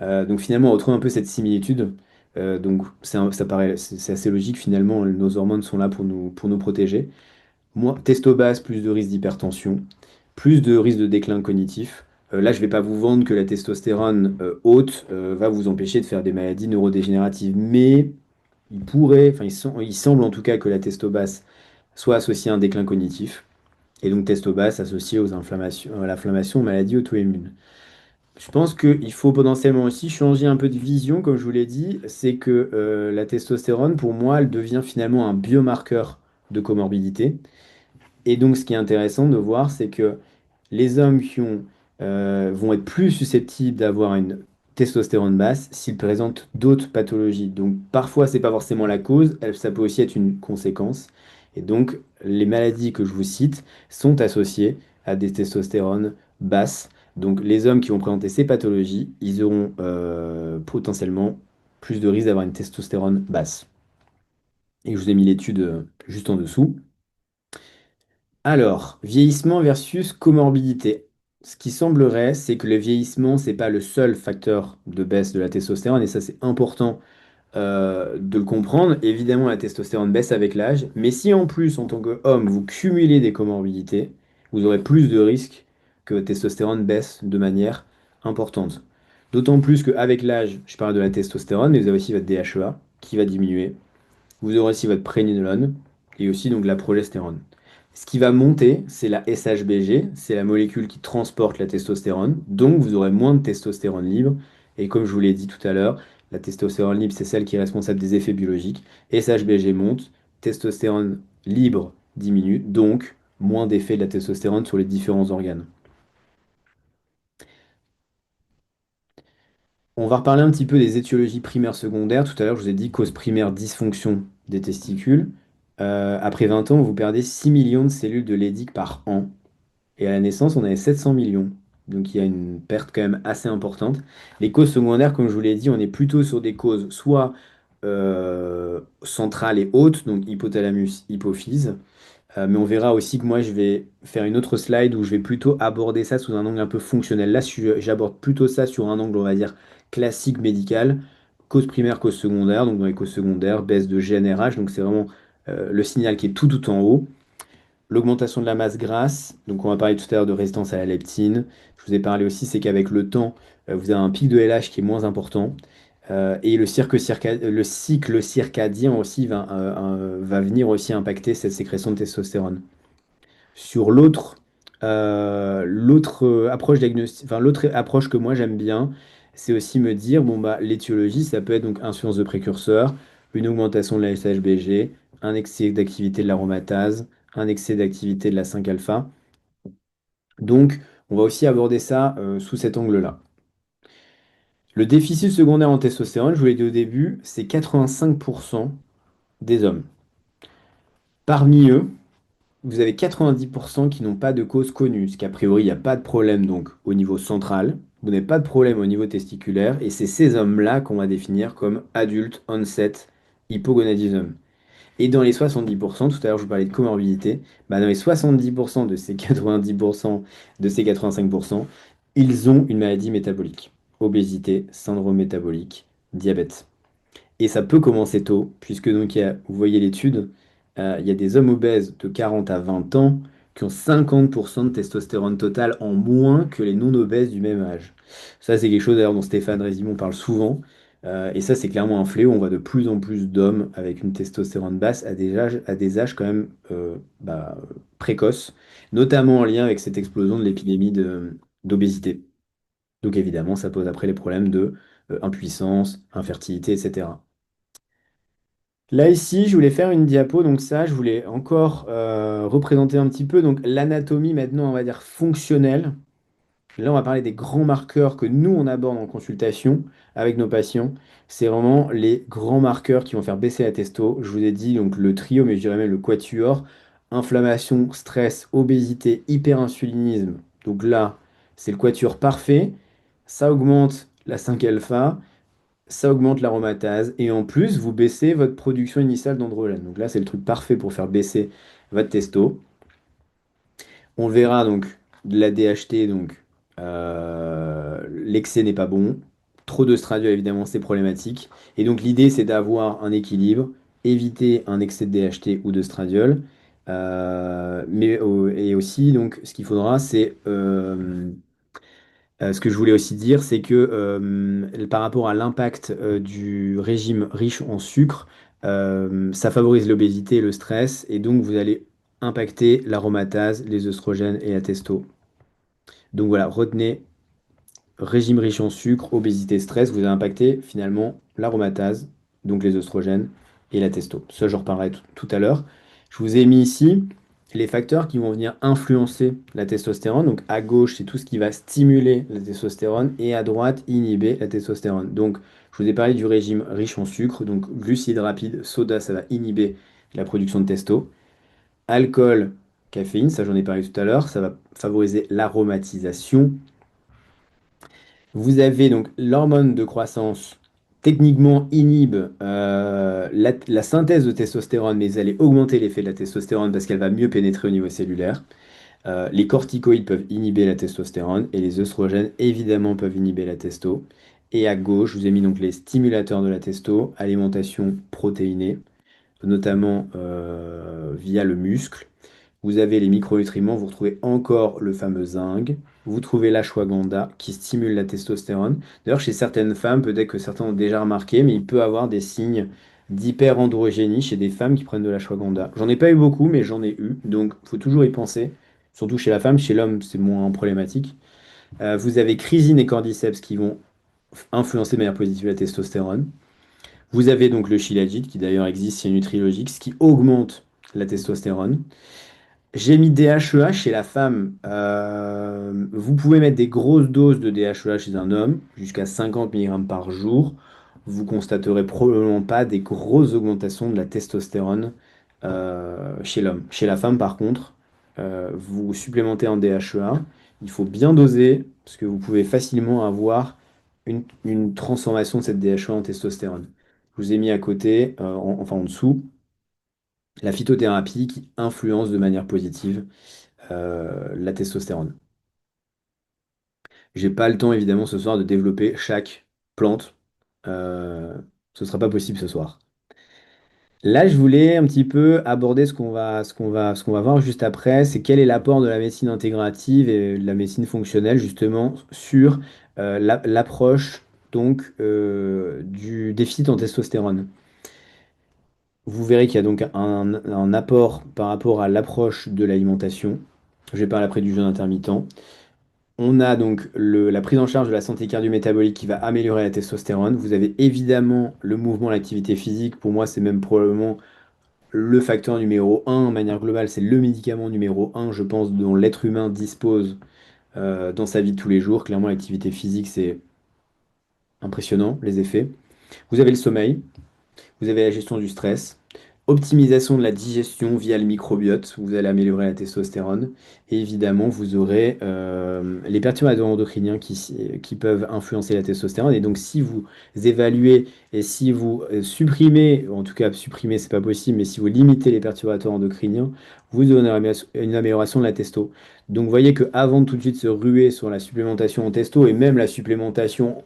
Donc finalement, on retrouve un peu cette similitude. Donc ça paraît, c'est assez logique finalement. Nos hormones sont là pour nous protéger. Moins testo basse, plus de risque d'hypertension, plus de risque de déclin cognitif. Là, je ne vais pas vous vendre que la testostérone haute va vous empêcher de faire des maladies neurodégénératives, mais il semble en tout cas que la testo basse soit associée à un déclin cognitif, et donc testo basse associée aux inflammations, à l'inflammation, aux maladies auto-immunes. Je pense qu'il faut potentiellement aussi changer un peu de vision, comme je vous l'ai dit. C'est que la testostérone, pour moi, elle devient finalement un biomarqueur de comorbidité. Et donc, ce qui est intéressant de voir, c'est que les hommes vont être plus susceptibles d'avoir une testostérone basse s'ils présentent d'autres pathologies. Donc, parfois, c'est pas forcément la cause, ça peut aussi être une conséquence. Et donc, les maladies que je vous cite sont associées à des testostérones basses. Donc, les hommes qui vont présenter ces pathologies, ils auront potentiellement plus de risque d'avoir une testostérone basse. Et je vous ai mis l'étude juste en dessous. Alors, vieillissement versus comorbidité. Ce qui semblerait, c'est que le vieillissement, c'est pas le seul facteur de baisse de la testostérone, et ça c'est important de le comprendre. Évidemment, la testostérone baisse avec l'âge, mais si en plus, en tant qu'homme, vous cumulez des comorbidités, vous aurez plus de risques que votre testostérone baisse de manière importante. D'autant plus qu'avec l'âge, je parle de la testostérone, mais vous avez aussi votre DHEA qui va diminuer. Vous aurez aussi votre prégnénolone et aussi donc la progestérone. Ce qui va monter, c'est la SHBG, c'est la molécule qui transporte la testostérone, donc vous aurez moins de testostérone libre. Et comme je vous l'ai dit tout à l'heure, la testostérone libre, c'est celle qui est responsable des effets biologiques. SHBG monte, testostérone libre diminue, donc moins d'effet de la testostérone sur les différents organes. On va reparler un petit peu des étiologies primaires secondaires. Tout à l'heure, je vous ai dit cause primaire dysfonction des testicules. Après 20 ans, vous perdez 6 millions de cellules de Leydig par an. Et à la naissance, on avait 700 millions. Donc il y a une perte quand même assez importante. Les causes secondaires, comme je vous l'ai dit, on est plutôt sur des causes soit centrales et hautes, donc hypothalamus, hypophyse. Mais on verra aussi que moi, je vais faire une autre slide où je vais plutôt aborder ça sous un angle un peu fonctionnel. Là, j'aborde plutôt ça sur un angle, on va dire, classique médical, cause primaire, cause secondaire. Donc dans les causes secondaires, baisse de GNRH, donc c'est vraiment le signal qui est tout en haut. L'augmentation de la masse grasse, donc on va parler tout à l'heure de résistance à la leptine. Je vous ai parlé aussi, c'est qu'avec le temps, vous avez un pic de LH qui est moins important. Et le cycle circadien aussi va venir aussi impacter cette sécrétion de testostérone. Sur l'autre approche diagnostic, enfin l'autre approche que moi j'aime bien, c'est aussi me dire, bon bah l'étiologie, ça peut être donc insuffisance de précurseur, une augmentation de la SHBG, un excès d'activité de l'aromatase, un excès d'activité de la 5-alpha. Donc on va aussi aborder ça sous cet angle-là. Le déficit secondaire en testostérone, je vous l'ai dit au début, c'est 85% des hommes. Parmi eux, vous avez 90% qui n'ont pas de cause connue, ce qu'a priori, il n'y a pas de problème donc au niveau central, vous n'avez pas de problème au niveau testiculaire, et c'est ces hommes-là qu'on va définir comme adultes onset hypogonadism. Et dans les 70%, tout à l'heure je vous parlais de comorbidité, bah dans les 70% de ces 90%, de ces 85%, ils ont une maladie métabolique. Obésité, syndrome métabolique, diabète. Et ça peut commencer tôt, puisque donc vous voyez l'étude, il y a des hommes obèses de 40 à 20 ans qui ont 50% de testostérone totale en moins que les non-obèses du même âge. Ça, c'est quelque chose d'ailleurs dont Stéphane Résimon parle souvent. Et ça, c'est clairement un fléau. On voit de plus en plus d'hommes avec une testostérone basse à des âges quand même précoces, notamment en lien avec cette explosion de l'épidémie d'obésité. Donc évidemment, ça pose après les problèmes de impuissance, infertilité, etc. Là, ici, je voulais faire une diapo, donc ça, je voulais encore représenter un petit peu donc l'anatomie maintenant, on va dire fonctionnelle. Là, on va parler des grands marqueurs que nous, on aborde en consultation avec nos patients. C'est vraiment les grands marqueurs qui vont faire baisser la testo. Je vous ai dit donc le trio, mais je dirais même le quatuor. Inflammation, stress, obésité, hyperinsulinisme. Donc là, c'est le quatuor parfait. Ça augmente la 5-alpha, ça augmente l'aromatase et en plus, vous baissez votre production initiale d'androgène. Donc là, c'est le truc parfait pour faire baisser votre testo. On verra donc de la DHT, donc l'excès n'est pas bon. Trop de stradiol, évidemment, c'est problématique. Et donc l'idée, c'est d'avoir un équilibre, éviter un excès de DHT ou de stradiol. Et aussi, donc, ce qu'il faudra, c'est ce que je voulais aussi dire, c'est que par rapport à l'impact du régime riche en sucre, ça favorise l'obésité et le stress, et donc vous allez impacter l'aromatase, les œstrogènes et la testo. Donc voilà, retenez, régime riche en sucre, obésité, stress, vous allez impacter finalement l'aromatase, donc les œstrogènes et la testo. Ça, je reparlerai tout à l'heure. Je vous ai mis ici les facteurs qui vont venir influencer la testostérone. Donc à gauche, c'est tout ce qui va stimuler la testostérone et à droite, inhiber la testostérone. Donc je vous ai parlé du régime riche en sucre, donc glucides rapides, soda, ça va inhiber la production de testo. Alcool, caféine, ça j'en ai parlé tout à l'heure, ça va favoriser l'aromatisation. Vous avez donc l'hormone de croissance techniquement inhibe la synthèse de testostérone, mais vous allez augmenter l'effet de la testostérone parce qu'elle va mieux pénétrer au niveau cellulaire. Les corticoïdes peuvent inhiber la testostérone et les œstrogènes, évidemment, peuvent inhiber la testo. Et à gauche, je vous ai mis donc les stimulateurs de la testo, alimentation protéinée, notamment via le muscle. Vous avez les micronutriments, vous retrouvez encore le fameux zinc, vous trouvez l'ashwagandha qui stimule la testostérone. D'ailleurs, chez certaines femmes, peut-être que certains ont déjà remarqué, mais il peut avoir des signes d'hyperandrogénie chez des femmes qui prennent de l'ashwagandha. J'en ai pas eu beaucoup, mais j'en ai eu, donc il faut toujours y penser. Surtout chez la femme, chez l'homme, c'est moins problématique. Vous avez chrysine et cordyceps qui vont influencer de manière positive la testostérone. Vous avez donc le shilajit qui d'ailleurs existe chez Nutrilogics, ce qui augmente la testostérone. J'ai mis DHEA chez la femme. Vous pouvez mettre des grosses doses de DHEA chez un homme, jusqu'à 50 mg par jour. Vous constaterez probablement pas des grosses augmentations de la testostérone chez l'homme. Chez la femme, par contre, vous supplémentez en DHEA. Il faut bien doser, parce que vous pouvez facilement avoir une transformation de cette DHEA en testostérone. Je vous ai mis à côté, enfin en dessous, la phytothérapie qui influence de manière positive la testostérone. J'ai pas le temps évidemment ce soir de développer chaque plante. Ce sera pas possible ce soir. Là, je voulais un petit peu aborder ce qu'on va voir juste après, c'est quel est l'apport de la médecine intégrative et de la médecine fonctionnelle justement sur l'approche donc du déficit en testostérone. Vous verrez qu'il y a donc un apport par rapport à l'approche de l'alimentation. Je vais parler après du jeûne intermittent. On a donc la prise en charge de la santé cardio-métabolique qui va améliorer la testostérone. Vous avez évidemment le mouvement, l'activité physique. Pour moi, c'est même probablement le facteur numéro un. En manière globale, c'est le médicament numéro un, je pense, dont l'être humain dispose dans sa vie de tous les jours. Clairement, l'activité physique, c'est impressionnant, les effets. Vous avez le sommeil. Vous avez la gestion du stress, optimisation de la digestion via le microbiote, vous allez améliorer la testostérone. Et évidemment, vous aurez les perturbateurs endocriniens qui peuvent influencer la testostérone. Et donc, si vous évaluez et si vous supprimez, en tout cas supprimer, c'est pas possible, mais si vous limitez les perturbateurs endocriniens, vous aurez une amélioration de la testo. Donc, vous voyez qu'avant de tout de suite se ruer sur la supplémentation en testo et même la supplémentation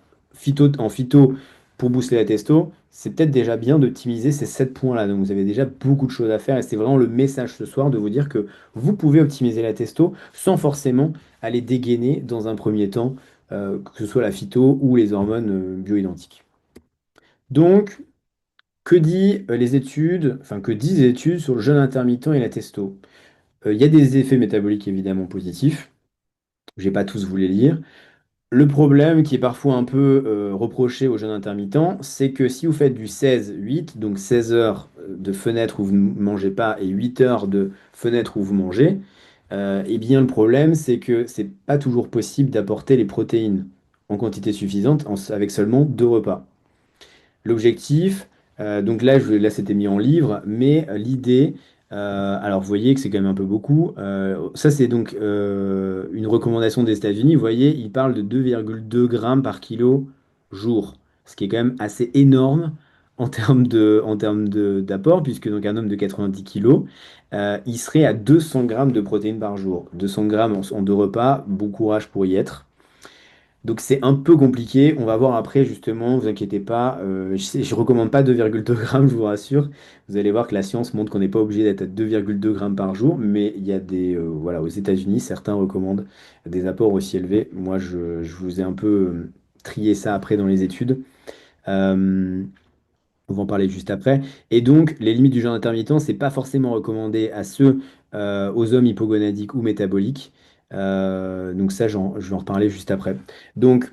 en phyto pour booster la testo, c'est peut-être déjà bien d'optimiser ces 7 points-là. Donc vous avez déjà beaucoup de choses à faire et c'est vraiment le message ce soir de vous dire que vous pouvez optimiser la testo sans forcément aller dégainer dans un premier temps, que ce soit la phyto ou les hormones bioidentiques. Donc, que disent les études sur le jeûne intermittent et la testo? Il y a des effets métaboliques évidemment positifs. Je ne vais pas tous vous les lire. Le problème qui est parfois un peu reproché aux jeunes intermittents, c'est que si vous faites du 16-8, donc 16 heures de fenêtre où vous ne mangez pas et 8 heures de fenêtre où vous mangez, eh bien le problème c'est que c'est pas toujours possible d'apporter les protéines en quantité suffisante avec seulement 2 repas. L'objectif, donc là c'était mis en livre, mais l'idée, alors vous voyez que c'est quand même un peu beaucoup. Ça c'est donc une recommandation des États-Unis. Vous voyez, ils parlent de 2,2 grammes par kilo jour, ce qui est quand même assez énorme d'apport, puisque donc un homme de 90 kilos, il serait à 200 grammes de protéines par jour. 200 grammes en 2 repas, bon courage pour y être. Donc c'est un peu compliqué. On va voir après justement, vous inquiétez pas. Je recommande pas 2,2 grammes, je vous rassure. Vous allez voir que la science montre qu'on n'est pas obligé d'être à 2,2 grammes par jour, mais il y a voilà, aux États-Unis, certains recommandent des apports aussi élevés. Moi, je vous ai un peu trié ça après dans les études. Euh, on va en parler juste après. Et donc, les limites du jeûne intermittent, c'est pas forcément recommandé à ceux, aux hommes hypogonadiques ou métaboliques. Donc ça, je vais en reparler juste après. Donc,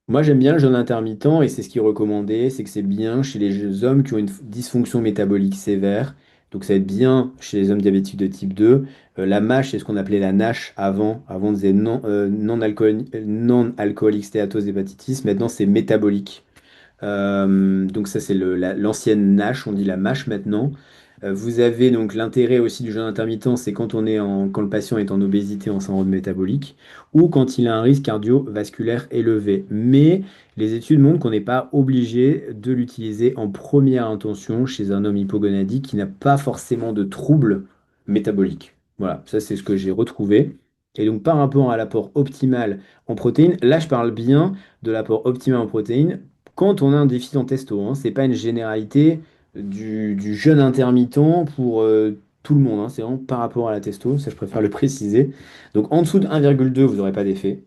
moi, j'aime bien le jeûne intermittent et c'est ce qui est recommandé, c'est que c'est bien chez les hommes qui ont une dysfonction métabolique sévère. Donc, ça va être bien chez les hommes diabétiques de type 2. La MASH, c'est ce qu'on appelait la NASH avant on disait non-alcoolique stéatose hépatitis. Maintenant, c'est métabolique. Donc, ça, c'est l'ancienne NASH, on dit la MASH maintenant. Vous avez donc l'intérêt aussi du jeûne intermittent, c'est quand le patient est en obésité, en syndrome métabolique, ou quand il a un risque cardiovasculaire élevé. Mais les études montrent qu'on n'est pas obligé de l'utiliser en première intention chez un homme hypogonadique qui n'a pas forcément de troubles métaboliques. Voilà, ça c'est ce que j'ai retrouvé. Et donc par rapport à l'apport optimal en protéines, là je parle bien de l'apport optimal en protéines quand on a un déficit en testo, hein. C'est pas une généralité du jeûne intermittent pour tout le monde, hein. C'est vraiment par rapport à la testo, ça je préfère le préciser. Donc en dessous de 1,2, vous n'aurez pas d'effet.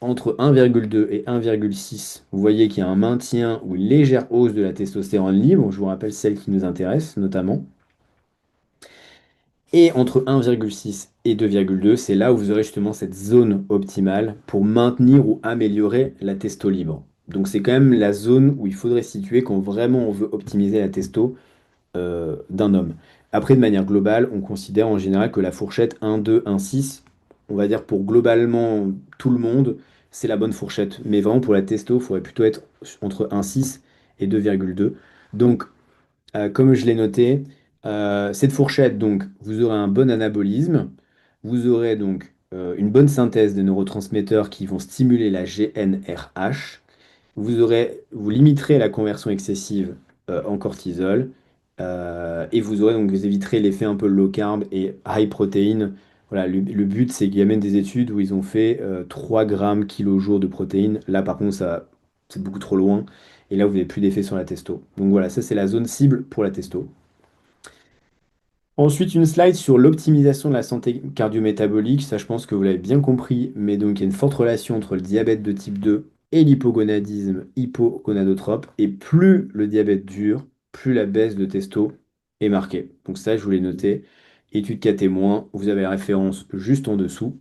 Entre 1,2 et 1,6, vous voyez qu'il y a un maintien ou une légère hausse de la testostérone libre. Je vous rappelle celle qui nous intéresse notamment. Et entre 1,6 et 2,2, c'est là où vous aurez justement cette zone optimale pour maintenir ou améliorer la testo libre. Donc c'est quand même la zone où il faudrait se situer quand vraiment on veut optimiser la testo d'un homme. Après, de manière globale, on considère en général que la fourchette 1,2, 1,6, on va dire pour globalement tout le monde, c'est la bonne fourchette. Mais vraiment pour la testo, il faudrait plutôt être entre 1,6 et 2,2. Donc, comme je l'ai noté, cette fourchette, donc, vous aurez un bon anabolisme, vous aurez donc une bonne synthèse des neurotransmetteurs qui vont stimuler la GNRH, vous limiterez la conversion excessive en cortisol, et vous éviterez l'effet un peu low carb et high protéines. Voilà, le but, c'est qu'il y a même des études où ils ont fait 3 grammes kilo jour de protéines. Là, par contre, c'est beaucoup trop loin. Et là, vous n'avez plus d'effet sur la testo. Donc voilà, ça, c'est la zone cible pour la testo. Ensuite, une slide sur l'optimisation de la santé cardio-métabolique. Ça, je pense que vous l'avez bien compris, mais donc il y a une forte relation entre le diabète de type 2 et l'hypogonadisme hypogonadotrope. Et plus le diabète dure, plus la baisse de testo est marquée. Donc ça, je voulais noter. Étude cas témoin, vous avez la référence juste en dessous.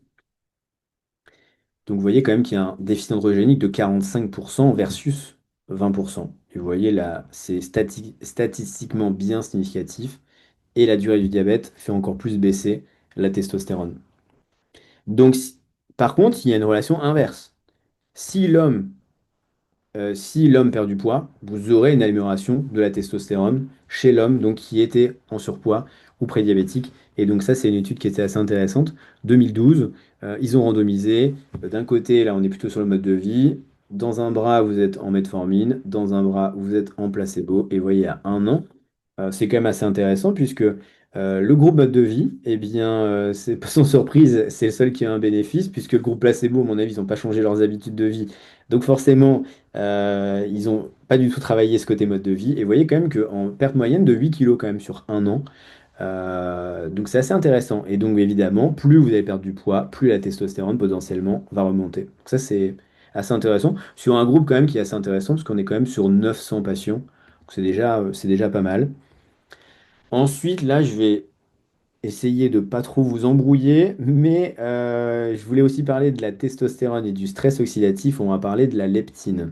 Donc vous voyez quand même qu'il y a un déficit androgénique de 45% versus 20%. Et vous voyez là, c'est statistiquement bien significatif et la durée du diabète fait encore plus baisser la testostérone. Donc, par contre, il y a une relation inverse. Si l'homme si l'homme perd du poids, vous aurez une amélioration de la testostérone chez l'homme donc qui était en surpoids ou prédiabétique. Et donc ça, c'est une étude qui était assez intéressante. 2012, ils ont randomisé. D'un côté, là, on est plutôt sur le mode de vie. Dans un bras, vous êtes en metformine. Dans un bras, vous êtes en placebo. Et vous voyez, à 1 an, c'est quand même assez intéressant puisque le groupe mode de vie, eh bien, c'est sans surprise, c'est le seul qui a un bénéfice puisque le groupe placebo, à mon avis, ils n'ont pas changé leurs habitudes de vie. Donc forcément, ils n'ont pas du tout travaillé ce côté mode de vie. Et vous voyez quand même qu'en perte moyenne de 8 kilos quand même sur 1 an. Donc c'est assez intéressant. Et donc évidemment, plus vous allez perdre du poids, plus la testostérone potentiellement va remonter. Donc ça c'est assez intéressant. Sur un groupe quand même qui est assez intéressant, parce qu'on est quand même sur 900 patients. Donc c'est déjà pas mal. Ensuite, là, je vais essayer de pas trop vous embrouiller, mais je voulais aussi parler de la testostérone et du stress oxydatif. On va parler de la leptine.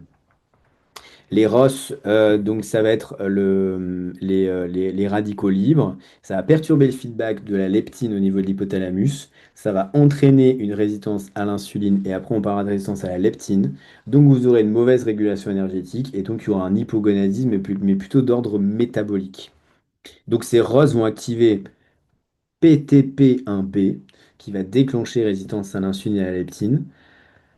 Les ROS, donc ça va être les radicaux libres. Ça va perturber le feedback de la leptine au niveau de l'hypothalamus. Ça va entraîner une résistance à l'insuline et après on parlera de résistance à la leptine. Donc vous aurez une mauvaise régulation énergétique et donc il y aura un hypogonadisme mais plutôt d'ordre métabolique. Donc ces ROS vont activer PTP1B qui va déclencher résistance à l'insuline et à la leptine.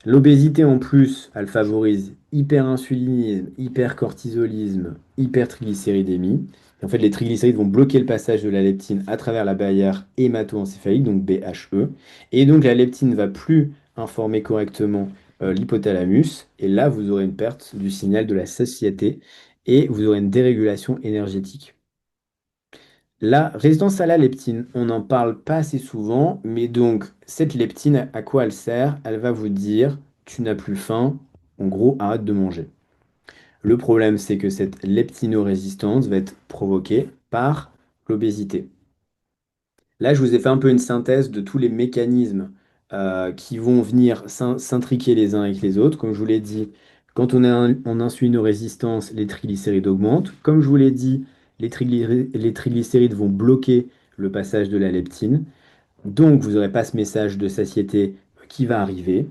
L'obésité en plus, elle favorise hyperinsulinisme, hypercortisolisme, hypertriglycéridémie. Et en fait, les triglycérides vont bloquer le passage de la leptine à travers la barrière hémato-encéphalique, donc BHE. Et donc la leptine va plus informer correctement l'hypothalamus. Et là, vous aurez une perte du signal de la satiété et vous aurez une dérégulation énergétique. La résistance à la leptine, on n'en parle pas assez souvent, mais donc cette leptine, à quoi elle sert? Elle va vous dire, tu n'as plus faim, en gros, arrête de manger. Le problème, c'est que cette leptinorésistance va être provoquée par l'obésité. Là, je vous ai fait un peu une synthèse de tous les mécanismes qui vont venir s'intriquer les uns avec les autres. Comme je vous l'ai dit, quand on est en insulinorésistance, les triglycérides augmentent. Comme je vous l'ai dit, les triglycérides vont bloquer le passage de la leptine. Donc, vous n'aurez pas ce message de satiété qui va arriver.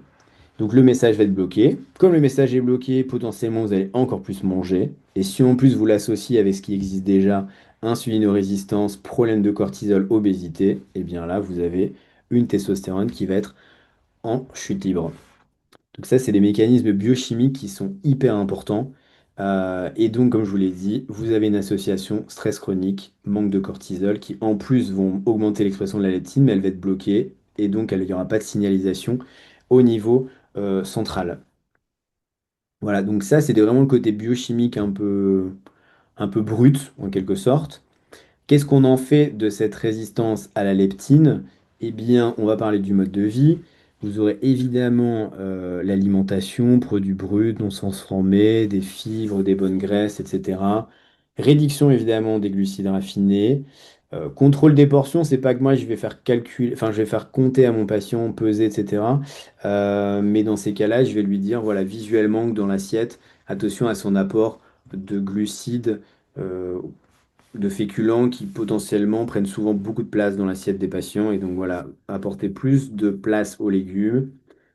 Donc le message va être bloqué. Comme le message est bloqué, potentiellement vous allez encore plus manger. Et si en plus vous l'associez avec ce qui existe déjà, insulinorésistance, problème de cortisol, obésité, et bien là vous avez une testostérone qui va être en chute libre. Donc ça, c'est des mécanismes biochimiques qui sont hyper importants. Et donc, comme je vous l'ai dit, vous avez une association stress chronique, manque de cortisol, qui en plus vont augmenter l'expression de la leptine, mais elle va être bloquée. Et donc, il n'y aura pas de signalisation au niveau central. Voilà, donc ça, c'était vraiment le côté biochimique un peu brut, en quelque sorte. Qu'est-ce qu'on en fait de cette résistance à la leptine? Eh bien, on va parler du mode de vie. Vous aurez évidemment l'alimentation, produits bruts, non transformés, des fibres, des bonnes graisses, etc. Réduction évidemment des glucides raffinés. Contrôle des portions, c'est pas que moi je vais faire calculer, enfin je vais faire compter à mon patient, peser, etc. Mais dans ces cas-là, je vais lui dire, voilà, visuellement que dans l'assiette, attention à son apport de glucides euh, de féculents qui potentiellement prennent souvent beaucoup de place dans l'assiette des patients. Et donc voilà, apporter plus de place aux légumes,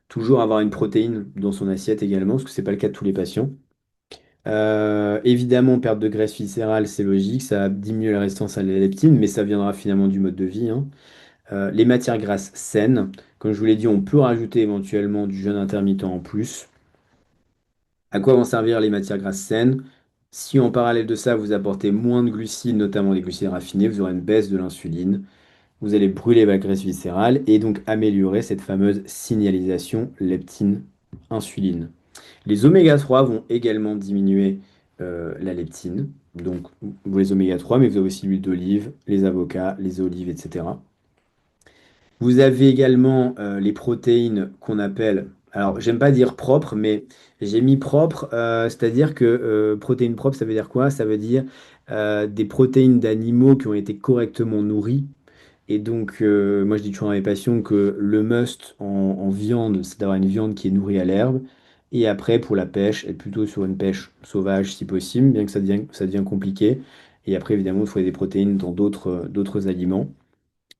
toujours avoir une protéine dans son assiette également, parce que c'est pas le cas de tous les patients. Évidemment, perte de graisse viscérale, c'est logique, ça diminue la résistance à la leptine, mais ça viendra finalement du mode de vie, hein. Les matières grasses saines, comme je vous l'ai dit, on peut rajouter éventuellement du jeûne intermittent en plus. À quoi vont servir les matières grasses saines? Si en parallèle de ça, vous apportez moins de glucides, notamment des glucides raffinés, vous aurez une baisse de l'insuline. Vous allez brûler la graisse viscérale et donc améliorer cette fameuse signalisation leptine-insuline. Les oméga 3 vont également diminuer la leptine. Donc, vous les oméga 3, mais vous avez aussi l'huile d'olive, les avocats, les olives, etc. Vous avez également les protéines qu'on appelle, alors j'aime pas dire propres, mais j'ai mis propre, c'est-à-dire que protéines propres, ça veut dire quoi? Ça veut dire des protéines d'animaux qui ont été correctement nourris. Et donc, moi je dis toujours à mes patients que le must en viande, c'est d'avoir une viande qui est nourrie à l'herbe. Et après, pour la pêche, être plutôt sur une pêche sauvage si possible, bien que ça devient compliqué. Et après, évidemment, il faut des protéines dans d'autres aliments.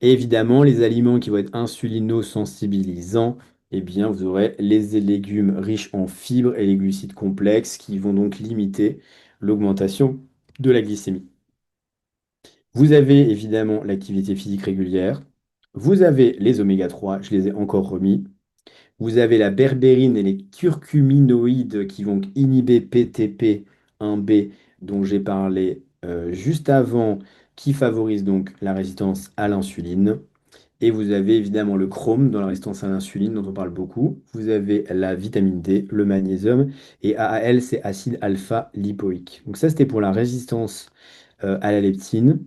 Et évidemment, les aliments qui vont être insulino-sensibilisants, eh bien, vous aurez les légumes riches en fibres et les glucides complexes qui vont donc limiter l'augmentation de la glycémie. Vous avez évidemment l'activité physique régulière. Vous avez les oméga 3, je les ai encore remis. Vous avez la berbérine et les curcuminoïdes qui vont inhiber PTP1B dont j'ai parlé juste avant, qui favorise donc la résistance à l'insuline. Et vous avez évidemment le chrome dans la résistance à l'insuline dont on parle beaucoup. Vous avez la vitamine D, le magnésium et AAL, c'est acide alpha lipoïque. Donc ça, c'était pour la résistance à la leptine.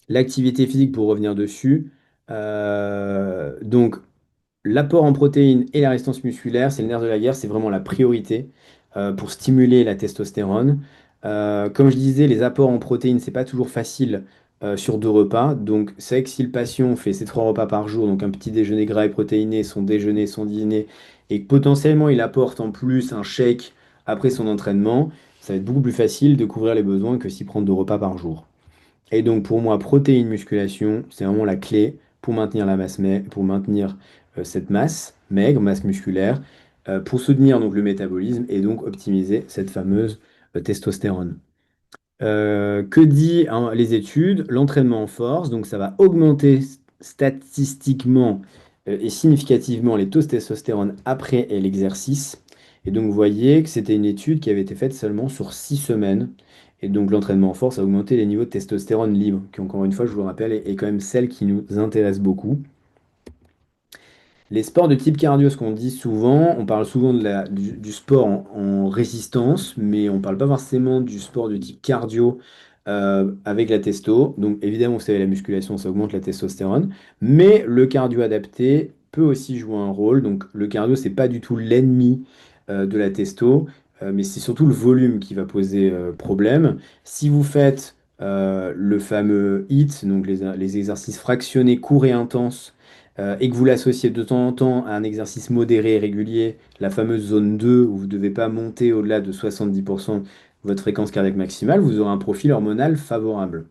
L'activité physique, pour revenir dessus, donc l'apport en protéines et la résistance musculaire, c'est le nerf de la guerre, c'est vraiment la priorité pour stimuler la testostérone. Comme je disais, les apports en protéines, c'est pas toujours facile sur 2 repas. Donc, c'est vrai que si le patient fait ses 3 repas par jour, donc un petit déjeuner gras et protéiné, son déjeuner, son dîner, et que potentiellement il apporte en plus un shake après son entraînement, ça va être beaucoup plus facile de couvrir les besoins que s'il prend 2 repas par jour. Et donc pour moi, protéines, musculation, c'est vraiment la clé pour maintenir la masse pour maintenir cette masse maigre, masse musculaire, pour soutenir donc le métabolisme et donc optimiser cette fameuse testostérone. Que dit hein, les études? L'entraînement en force, donc ça va augmenter statistiquement et significativement les taux de testostérone après l'exercice. Et donc vous voyez que c'était une étude qui avait été faite seulement sur 6 semaines. Et donc l'entraînement en force a augmenté les niveaux de testostérone libre, qui encore une fois, je vous le rappelle, est quand même celle qui nous intéresse beaucoup. Les sports de type cardio, ce qu'on dit souvent, on parle souvent du sport en résistance, mais on ne parle pas forcément du sport de type cardio avec la testo. Donc évidemment, vous savez, la musculation, ça augmente la testostérone, mais le cardio adapté peut aussi jouer un rôle. Donc le cardio, c'est pas du tout l'ennemi de la testo, mais c'est surtout le volume qui va poser problème. Si vous faites le fameux HIIT, donc les exercices fractionnés courts et intenses, et que vous l'associez de temps en temps à un exercice modéré et régulier, la fameuse zone 2 où vous ne devez pas monter au-delà de 70% de votre fréquence cardiaque maximale, vous aurez un profil hormonal favorable.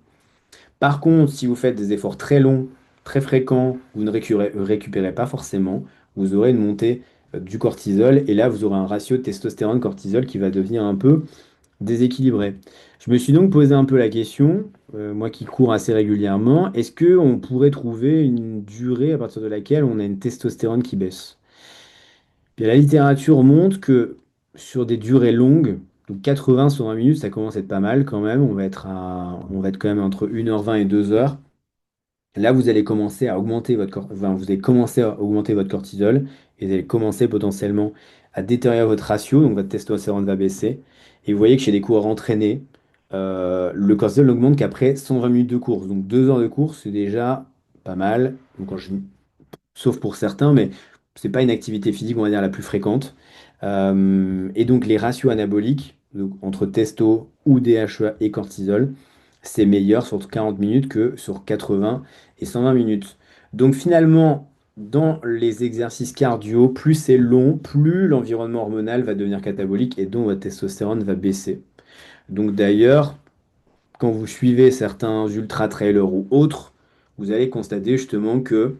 Par contre, si vous faites des efforts très longs, très fréquents, vous ne récupérez pas forcément, vous aurez une montée du cortisol. Et là, vous aurez un ratio testostérone-cortisol qui va devenir un peu déséquilibré. Je me suis donc posé un peu la question, moi qui cours assez régulièrement, est-ce qu'on pourrait trouver une durée à partir de laquelle on a une testostérone qui baisse? Puis la littérature montre que sur des durées longues, donc 80 sur 20 minutes, ça commence à être pas mal quand même. On va être quand même entre 1h20 et 2 heures. Là, vous allez commencer à augmenter vous allez commencer à augmenter votre cortisol et vous allez commencer potentiellement à détériorer votre ratio, donc votre testostérone va baisser. Et vous voyez que chez des coureurs entraînés, le cortisol n'augmente qu'après 120 minutes de course. Donc 2 heures de course, c'est déjà pas mal. Donc, sauf pour certains, mais c'est pas une activité physique, on va dire, la plus fréquente. Et donc les ratios anaboliques, donc entre testo ou DHEA et cortisol, c'est meilleur sur 40 minutes que sur 80 et 120 minutes. Donc finalement, dans les exercices cardio, plus c'est long, plus l'environnement hormonal va devenir catabolique et donc votre testostérone va baisser. Donc d'ailleurs, quand vous suivez certains ultra-trailers ou autres, vous allez constater justement que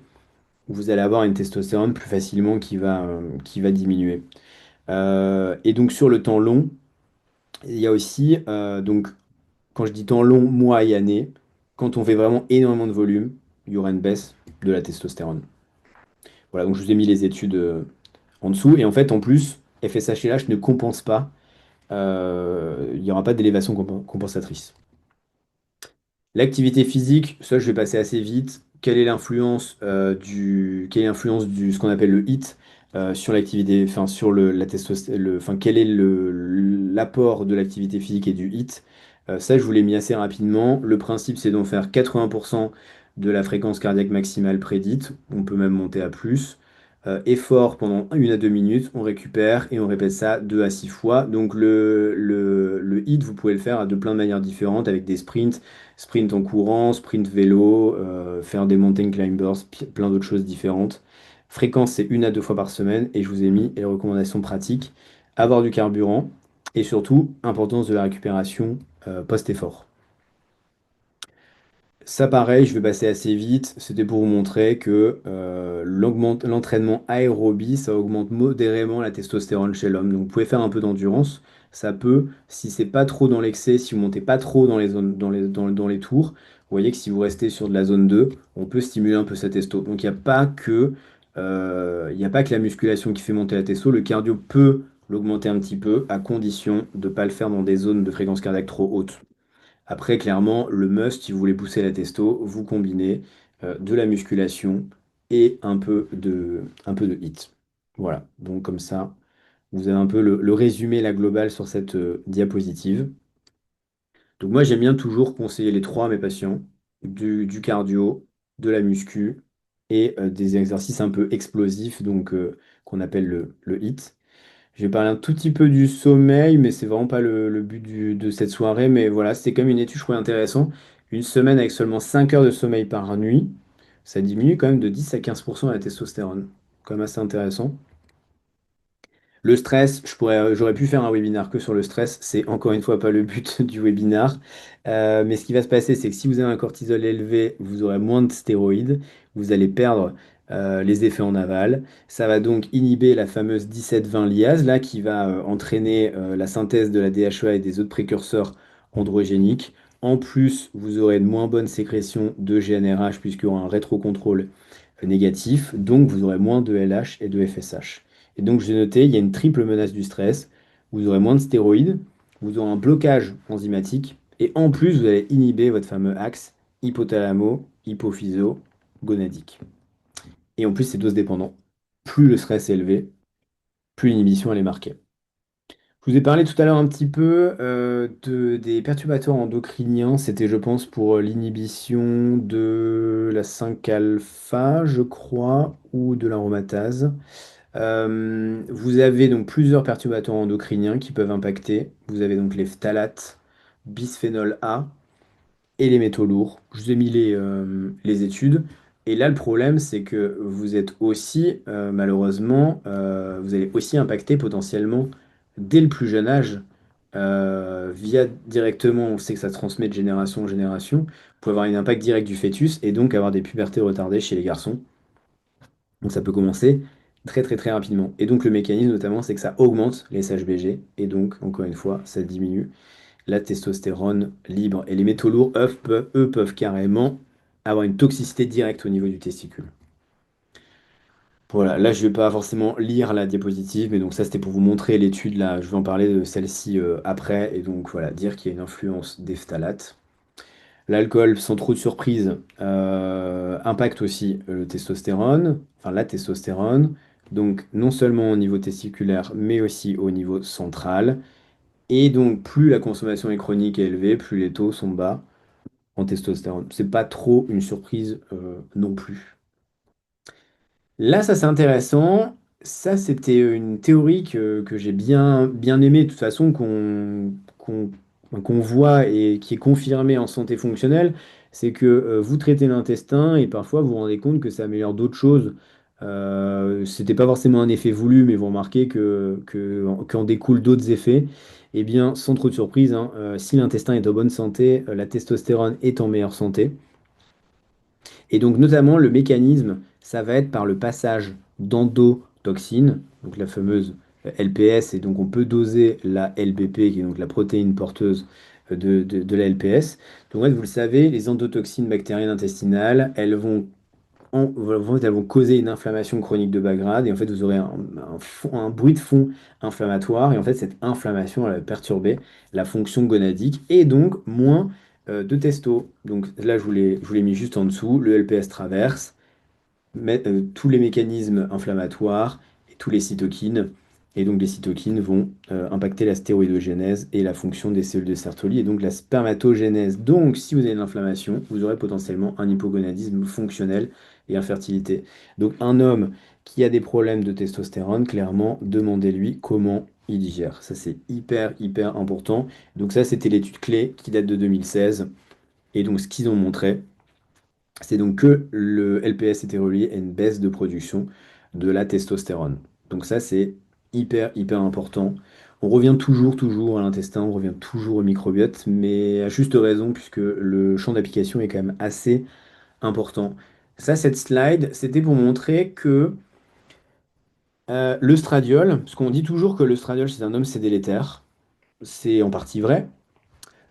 vous allez avoir une testostérone plus facilement qui va diminuer. Et donc sur le temps long, il y a aussi, donc quand je dis temps long, mois et années, quand on fait vraiment énormément de volume, il y aura une baisse de la testostérone. Voilà, donc je vous ai mis les études en dessous. Et en fait, en plus, FSH/LH ne compense pas, il n'y aura pas d'élévation compensatrice. L'activité physique, ça je vais passer assez vite. Quelle est l'influence du ce qu'on appelle le HIIT sur l'activité, enfin sur la testostérone, enfin quel est l'apport de l'activité physique et du HIIT? Ça je vous l'ai mis assez rapidement. Le principe c'est d'en faire 80% de la fréquence cardiaque maximale prédite. On peut même monter à plus. Effort pendant 1 à 2 minutes, on récupère et on répète ça 2 à 6 fois. Donc le HIIT, vous pouvez le faire de plein de manières différentes avec des sprints. Sprint en courant, sprint vélo, faire des mountain climbers, plein d'autres choses différentes. Fréquence, c'est 1 à 2 fois par semaine et je vous ai mis les recommandations pratiques. Avoir du carburant et surtout, importance de la récupération post-effort. Ça, pareil, je vais passer assez vite. C'était pour vous montrer que l'entraînement aérobie, ça augmente modérément la testostérone chez l'homme. Donc, vous pouvez faire un peu d'endurance. Ça peut, si c'est pas trop dans l'excès, si vous montez pas trop dans les zones, dans les tours, vous voyez que si vous restez sur de la zone 2, on peut stimuler un peu sa testo. Donc, il n'y a pas que la musculation qui fait monter la testo. Le cardio peut l'augmenter un petit peu, à condition de ne pas le faire dans des zones de fréquence cardiaque trop hautes. Après, clairement, le must, si vous voulez pousser la testo, vous combinez de la musculation et un peu de HIIT. Voilà, donc comme ça, vous avez un peu le résumé, la globale sur cette diapositive. Donc moi, j'aime bien toujours conseiller les trois à mes patients, du cardio, de la muscu et des exercices un peu explosifs, donc qu'on appelle le HIIT. Je vais parler un tout petit peu du sommeil, mais c'est vraiment pas le but de cette soirée. Mais voilà, c'était quand même une étude, je trouvais intéressant. Une semaine avec seulement 5 heures de sommeil par nuit, ça diminue quand même de 10 à 15% la testostérone. Quand même assez intéressant. Le stress, j'aurais pu faire un webinar que sur le stress. C'est encore une fois pas le but du webinar. Mais ce qui va se passer, c'est que si vous avez un cortisol élevé, vous aurez moins de stéroïdes. Vous allez perdre les effets en aval. Ça va donc inhiber la fameuse 17-20 liase, là, qui va entraîner la synthèse de la DHEA et des autres précurseurs androgéniques. En plus, vous aurez de moins bonnes sécrétions de GnRH puisqu'il y aura un rétrocontrôle négatif. Donc, vous aurez moins de LH et de FSH. Et donc, j'ai noté, il y a une triple menace du stress. Vous aurez moins de stéroïdes, vous aurez un blocage enzymatique, et en plus, vous allez inhiber votre fameux axe hypothalamo-hypophyso-gonadique. Et en plus, c'est dose dépendant. Plus le stress est élevé, plus l'inhibition elle est marquée. Je vous ai parlé tout à l'heure un petit peu des perturbateurs endocriniens. C'était, je pense, pour l'inhibition de la 5-alpha, je crois, ou de l'aromatase. Vous avez donc plusieurs perturbateurs endocriniens qui peuvent impacter. Vous avez donc les phtalates, bisphénol A et les métaux lourds. Je vous ai mis les études. Et là, le problème, c'est que vous êtes aussi, malheureusement, vous allez aussi impacter potentiellement dès le plus jeune âge, via directement, on sait que ça se transmet de génération en génération. Vous pouvez avoir un impact direct du fœtus et donc avoir des pubertés retardées chez les garçons. Donc ça peut commencer très très très rapidement. Et donc le mécanisme notamment, c'est que ça augmente les SHBG, et donc, encore une fois, ça diminue la testostérone libre. Et les métaux lourds, eux, peuvent carrément avoir une toxicité directe au niveau du testicule. Voilà, là je vais pas forcément lire la diapositive, mais donc ça c'était pour vous montrer l'étude là, je vais en parler de celle-ci après, et donc voilà, dire qu'il y a une influence des phtalates. L'alcool, sans trop de surprise, impacte aussi le testostérone, enfin la testostérone, donc non seulement au niveau testiculaire, mais aussi au niveau central. Et donc plus la consommation est chronique et élevée, plus les taux sont bas en testostérone. C'est pas trop une surprise non plus. Là, ça c'est intéressant. Ça, c'était une théorie que j'ai bien aimée, de toute façon, qu'on voit et qui est confirmée en santé fonctionnelle. C'est que vous traitez l'intestin et parfois vous vous rendez compte que ça améliore d'autres choses. C'était pas forcément un effet voulu, mais vous remarquez qu'en découlent d'autres effets. Eh bien, sans trop de surprise, hein, si l'intestin est en bonne santé, la testostérone est en meilleure santé. Et donc, notamment, le mécanisme, ça va être par le passage d'endotoxines, donc la fameuse LPS, et donc on peut doser la LBP, qui est donc la protéine porteuse de la LPS. Donc, en fait, vous le savez, les endotoxines bactériennes intestinales, elles vont causer une inflammation chronique de bas grade, et en fait, vous aurez un bruit de fond inflammatoire, et en fait, cette inflammation, elle va perturber la fonction gonadique, et donc moins de testo. Donc là, je vous l'ai mis juste en dessous, le LPS traverse tous les mécanismes inflammatoires et tous les cytokines. Et donc les cytokines vont impacter la stéroïdogénèse et la fonction des cellules de Sertoli et donc la spermatogénèse. Donc si vous avez une inflammation, vous aurez potentiellement un hypogonadisme fonctionnel et infertilité. Donc un homme qui a des problèmes de testostérone, clairement, demandez-lui comment il digère. Ça c'est hyper important. Donc ça c'était l'étude clé qui date de 2016. Et donc ce qu'ils ont montré, c'est donc que le LPS était relié à une baisse de production de la testostérone. Donc ça, c'est hyper important. On revient toujours à l'intestin, on revient toujours au microbiote, mais à juste raison, puisque le champ d'application est quand même assez important. Ça, cette slide, c'était pour montrer que l'œstradiol, parce qu'on dit toujours que l'œstradiol chez un homme, c'est délétère, c'est en partie vrai,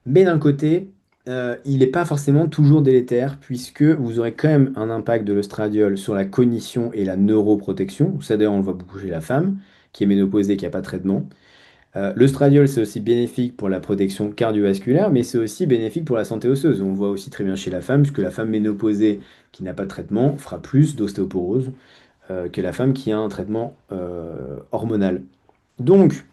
mais d'un côté, il n'est pas forcément toujours délétère, puisque vous aurez quand même un impact de l'œstradiol sur la cognition et la neuroprotection. Ça, d'ailleurs, on le voit beaucoup chez la femme, qui est ménopausée, qui n'a pas de traitement. L'œstradiol, c'est aussi bénéfique pour la protection cardiovasculaire, mais c'est aussi bénéfique pour la santé osseuse. On le voit aussi très bien chez la femme, puisque la femme ménopausée qui n'a pas de traitement fera plus d'ostéoporose que la femme qui a un traitement hormonal. Donc,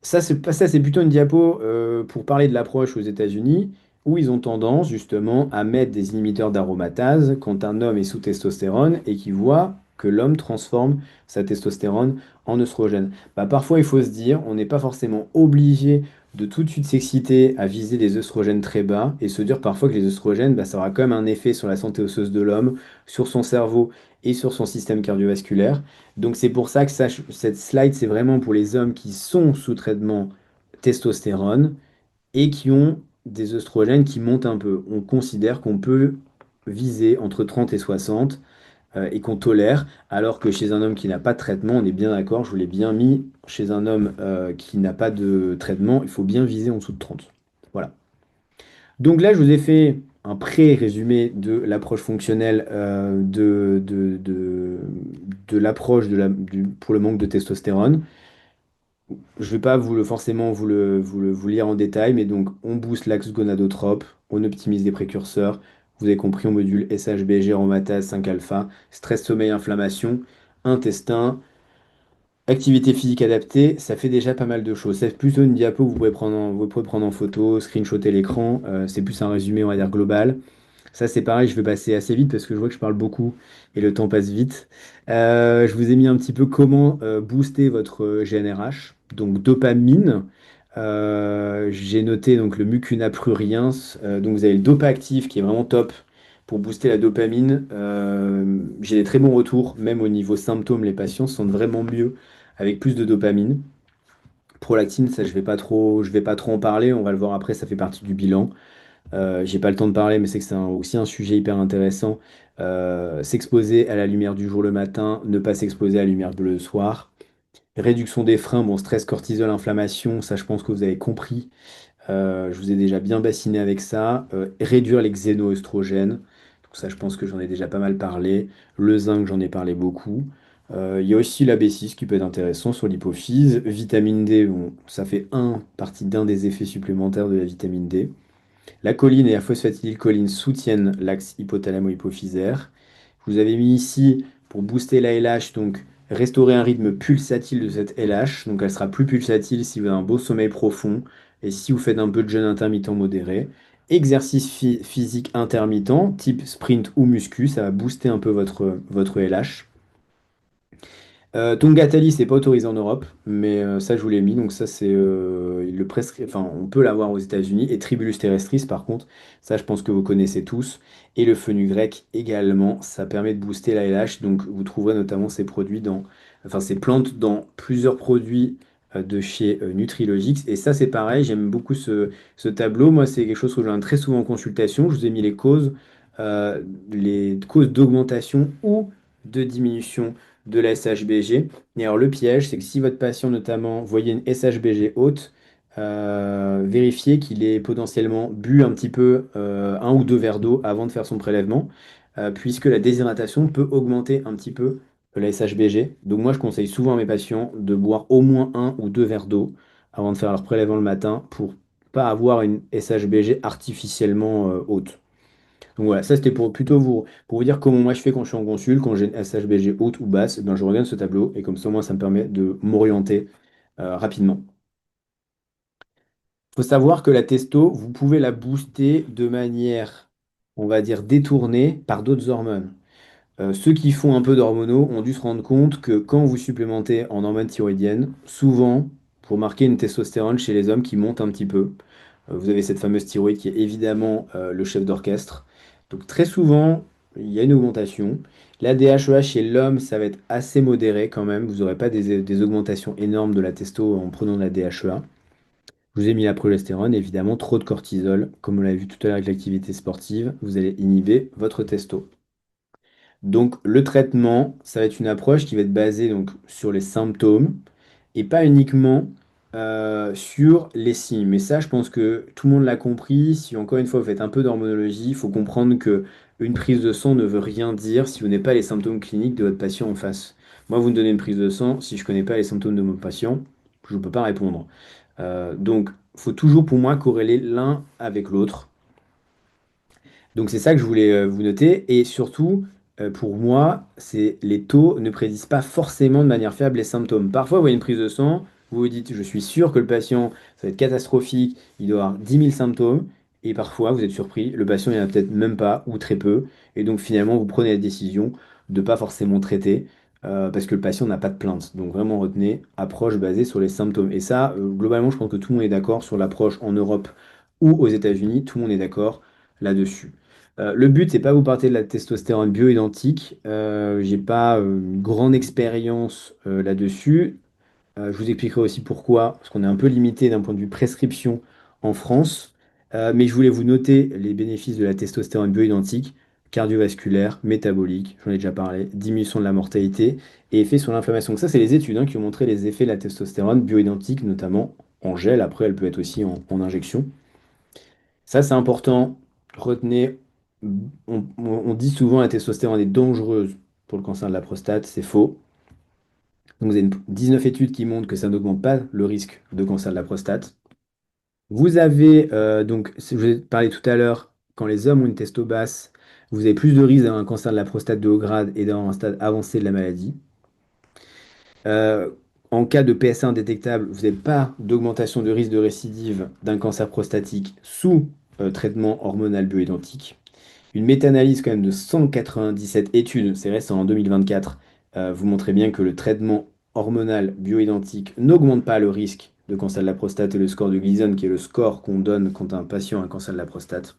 ça, c'est plutôt une diapo pour parler de l'approche aux États-Unis, où ils ont tendance justement à mettre des inhibiteurs d'aromatase quand un homme est sous testostérone et qui voit que l'homme transforme sa testostérone en œstrogène. Bah, parfois, il faut se dire, on n'est pas forcément obligé de tout de suite s'exciter à viser des œstrogènes très bas et se dire parfois que les œstrogènes, bah, ça aura quand même un effet sur la santé osseuse de l'homme, sur son cerveau et sur son système cardiovasculaire. Donc c'est pour ça que cette slide, c'est vraiment pour les hommes qui sont sous traitement testostérone et qui ont des œstrogènes qui montent un peu. On considère qu'on peut viser entre 30 et 60 et qu'on tolère, alors que chez un homme qui n'a pas de traitement, on est bien d'accord, je vous l'ai bien mis, chez un homme qui n'a pas de traitement, il faut bien viser en dessous de 30. Voilà. Donc là, je vous ai fait un pré-résumé de l'approche fonctionnelle de l'approche pour le manque de testostérone. Je ne vais pas forcément vous lire en détail, mais donc on booste l'axe gonadotrope, on optimise les précurseurs. Vous avez compris, on module SHBG, aromatase 5-alpha, stress, sommeil, inflammation, intestin, activité physique adaptée. Ça fait déjà pas mal de choses. C'est plutôt une diapo que vous pouvez prendre en photo, screenshotter l'écran. C'est plus un résumé, on va dire, global. Ça, c'est pareil, je vais passer assez vite parce que je vois que je parle beaucoup et le temps passe vite. Je vous ai mis un petit peu comment booster votre GNRH. Donc, dopamine. J'ai noté donc le mucuna pruriens. Donc, vous avez le dopa actif qui est vraiment top pour booster la dopamine. J'ai des très bons retours, même au niveau symptômes, les patients se sentent vraiment mieux avec plus de dopamine. Prolactine, ça, je vais pas trop en parler. On va le voir après, ça fait partie du bilan. J'ai pas le temps de parler, mais c'est que c'est aussi un sujet hyper intéressant. S'exposer à la lumière du jour le matin, ne pas s'exposer à la lumière bleue le soir. Réduction des freins, bon, stress, cortisol, inflammation, ça je pense que vous avez compris. Je vous ai déjà bien bassiné avec ça. Réduire les xénoœstrogènes. Donc ça, je pense que j'en ai déjà pas mal parlé. Le zinc, j'en ai parlé beaucoup. Il y a aussi la B6 qui peut être intéressant sur l'hypophyse. Vitamine D, bon, ça fait partie d'un des effets supplémentaires de la vitamine D. La choline et la phosphatidylcholine soutiennent l'axe hypothalamo-hypophysaire. Je vous avais mis ici pour booster la LH, donc restaurer un rythme pulsatile de cette LH. Donc elle sera plus pulsatile si vous avez un beau sommeil profond et si vous faites un peu de jeûne intermittent modéré. Exercice physique intermittent, type sprint ou muscu, ça va booster un peu votre LH. Tongatali, c'est pas autorisé en Europe, mais ça je vous l'ai mis. Donc ça c'est enfin on peut l'avoir aux États-Unis. Et Tribulus terrestris par contre, ça je pense que vous connaissez tous. Et le fenugrec également, ça permet de booster la LH. Donc vous trouverez notamment ces plantes dans plusieurs produits de chez Nutrilogix. Et ça c'est pareil, j'aime beaucoup ce tableau. Moi c'est quelque chose que je donne très souvent en consultation. Je vous ai mis euh, les causes d'augmentation ou de diminution de la SHBG. Et alors le piège, c'est que si votre patient notamment voyait une SHBG haute, vérifiez qu'il ait potentiellement bu un petit peu un ou deux verres d'eau avant de faire son prélèvement, puisque la déshydratation peut augmenter un petit peu la SHBG. Donc moi, je conseille souvent à mes patients de boire au moins un ou deux verres d'eau avant de faire leur prélèvement le matin pour pas avoir une SHBG artificiellement haute. Donc voilà, ça c'était pour vous dire comment moi je fais quand je suis en consul, quand j'ai une SHBG haute ou basse, ben, je regarde ce tableau et comme ça moi ça me permet de m'orienter rapidement. Il faut savoir que la testo, vous pouvez la booster de manière, on va dire, détournée par d'autres hormones. Ceux qui font un peu d'hormonaux ont dû se rendre compte que quand vous supplémentez en hormones thyroïdiennes, souvent, pour marquer une testostérone chez les hommes qui monte un petit peu, vous avez cette fameuse thyroïde qui est évidemment le chef d'orchestre. Donc très souvent, il y a une augmentation. La DHEA chez l'homme, ça va être assez modéré quand même. Vous n'aurez pas des augmentations énormes de la testo en prenant de la DHEA. Je vous ai mis la progestérone, évidemment, trop de cortisol, comme on l'a vu tout à l'heure avec l'activité sportive, vous allez inhiber votre testo. Donc le traitement, ça va être une approche qui va être basée donc, sur les symptômes et pas uniquement sur les signes. Mais ça, je pense que tout le monde l'a compris. Si encore une fois vous faites un peu d'hormonologie, il faut comprendre que une prise de sang ne veut rien dire si vous n'avez pas les symptômes cliniques de votre patient en face. Moi, vous me donnez une prise de sang, si je ne connais pas les symptômes de mon patient, je ne peux pas répondre. Donc, il faut toujours pour moi corréler l'un avec l'autre. Donc c'est ça que je voulais vous noter. Et surtout, pour moi, c'est les taux ne prédisent pas forcément de manière fiable les symptômes. Parfois, vous voyez une prise de sang, vous vous dites, je suis sûr que le patient, ça va être catastrophique, il doit avoir 10 000 symptômes. Et parfois, vous êtes surpris, le patient, il n'y en a peut-être même pas ou très peu. Et donc finalement, vous prenez la décision de ne pas forcément traiter parce que le patient n'a pas de plainte. Donc vraiment, retenez, approche basée sur les symptômes. Et ça, globalement, je pense que tout le monde est d'accord sur l'approche en Europe ou aux États-Unis. Tout le monde est d'accord là-dessus. Le but, c'est pas vous partir de la testostérone bioidentique. J'ai pas une grande expérience là-dessus. Je vous expliquerai aussi pourquoi, parce qu'on est un peu limité d'un point de vue prescription en France. Mais je voulais vous noter les bénéfices de la testostérone bioidentique, cardiovasculaire, métabolique, j'en ai déjà parlé, diminution de la mortalité et effet sur l'inflammation. Donc ça, c'est les études qui ont montré les effets de la testostérone bioidentique, notamment en gel. Après, elle peut être aussi en injection. Ça, c'est important. Retenez, on dit souvent la testostérone est dangereuse pour le cancer de la prostate. C'est faux. Donc, vous avez 19 études qui montrent que ça n'augmente pas le risque de cancer de la prostate. Vous avez, donc, je vous ai parlé tout à l'heure, quand les hommes ont une testo basse, vous avez plus de risque d'avoir un cancer de la prostate de haut grade et d'avoir un stade avancé de la maladie. Euh, En cas de PSA indétectable, vous n'avez pas d'augmentation de risque de récidive d'un cancer prostatique sous traitement hormonal bioidentique. Une méta-analyse quand même de 197 études, c'est récent en 2024, vous montrez bien que le traitement hormonal bioidentique n'augmente pas le risque de cancer de la prostate et le score de Gleason, qui est le score qu'on donne quand un patient a un cancer de la prostate.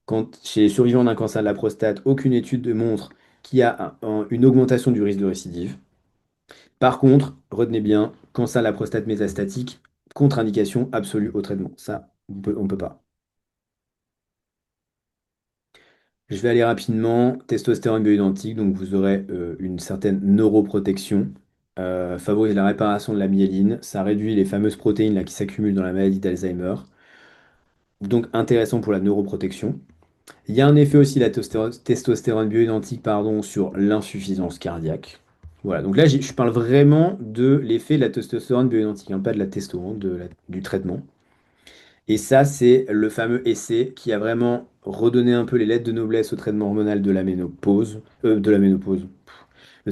Quand chez les survivants d'un cancer de la prostate, aucune étude ne montre qu'il y a une augmentation du risque de récidive. Par contre, retenez bien, cancer de la prostate métastatique, contre-indication absolue au traitement. Ça, on peut pas. Je vais aller rapidement. Testostérone bioidentique, donc vous aurez une certaine neuroprotection. Favorise la réparation de la myéline. Ça réduit les fameuses protéines là, qui s'accumulent dans la maladie d'Alzheimer. Donc intéressant pour la neuroprotection. Il y a un effet aussi, la testostérone bioidentique, pardon, sur l'insuffisance cardiaque. Voilà, donc là, je parle vraiment de l'effet de la testostérone bioidentique, hein, pas de la testo, hein, du traitement. Et ça, c'est le fameux essai qui a vraiment redonné un peu les lettres de noblesse au traitement hormonal de la ménopause, le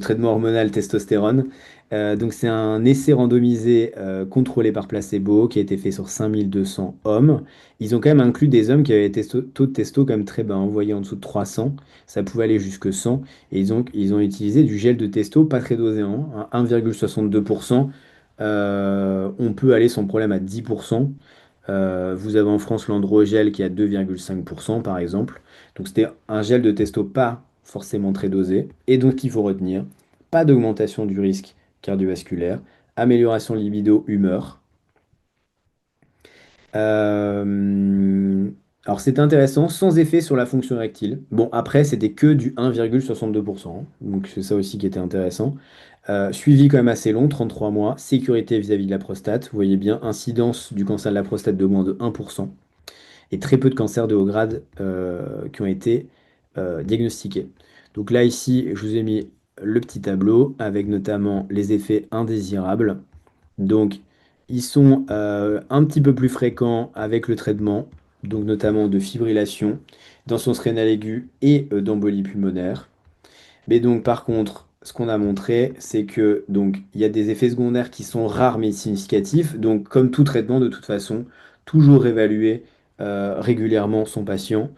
traitement hormonal testostérone. Donc c'est un essai randomisé contrôlé par placebo qui a été fait sur 5200 hommes. Ils ont quand même inclus des hommes qui avaient des taux de testo quand même très bas, envoyés en dessous de 300. Ça pouvait aller jusque 100. Et ils ont utilisé du gel de testo pas très dosé, hein, 1,62%. On peut aller sans problème à 10%. Vous avez en France l'androgel qui est à 2,5% par exemple. Donc c'était un gel de testo pas forcément très dosé. Et donc il faut retenir, pas d'augmentation du risque cardiovasculaire, amélioration libido, humeur. Euh, alors c'est intéressant, sans effet sur la fonction érectile. Bon, après, c'était que du 1,62%, hein. Donc c'est ça aussi qui était intéressant. Suivi quand même assez long, 33 mois. Sécurité vis-à-vis de la prostate. Vous voyez bien, incidence du cancer de la prostate de moins de 1%. Et très peu de cancers de haut grade qui ont été diagnostiqués. Donc là, ici, je vous ai mis le petit tableau avec notamment les effets indésirables. Donc, ils sont un petit peu plus fréquents avec le traitement, donc notamment de fibrillation, d'insuffisance rénale aiguë et d'embolie pulmonaire. Mais donc, par contre, ce qu'on a montré, c'est que donc il y a des effets secondaires qui sont rares mais significatifs. Donc, comme tout traitement, de toute façon, toujours évaluer régulièrement son patient.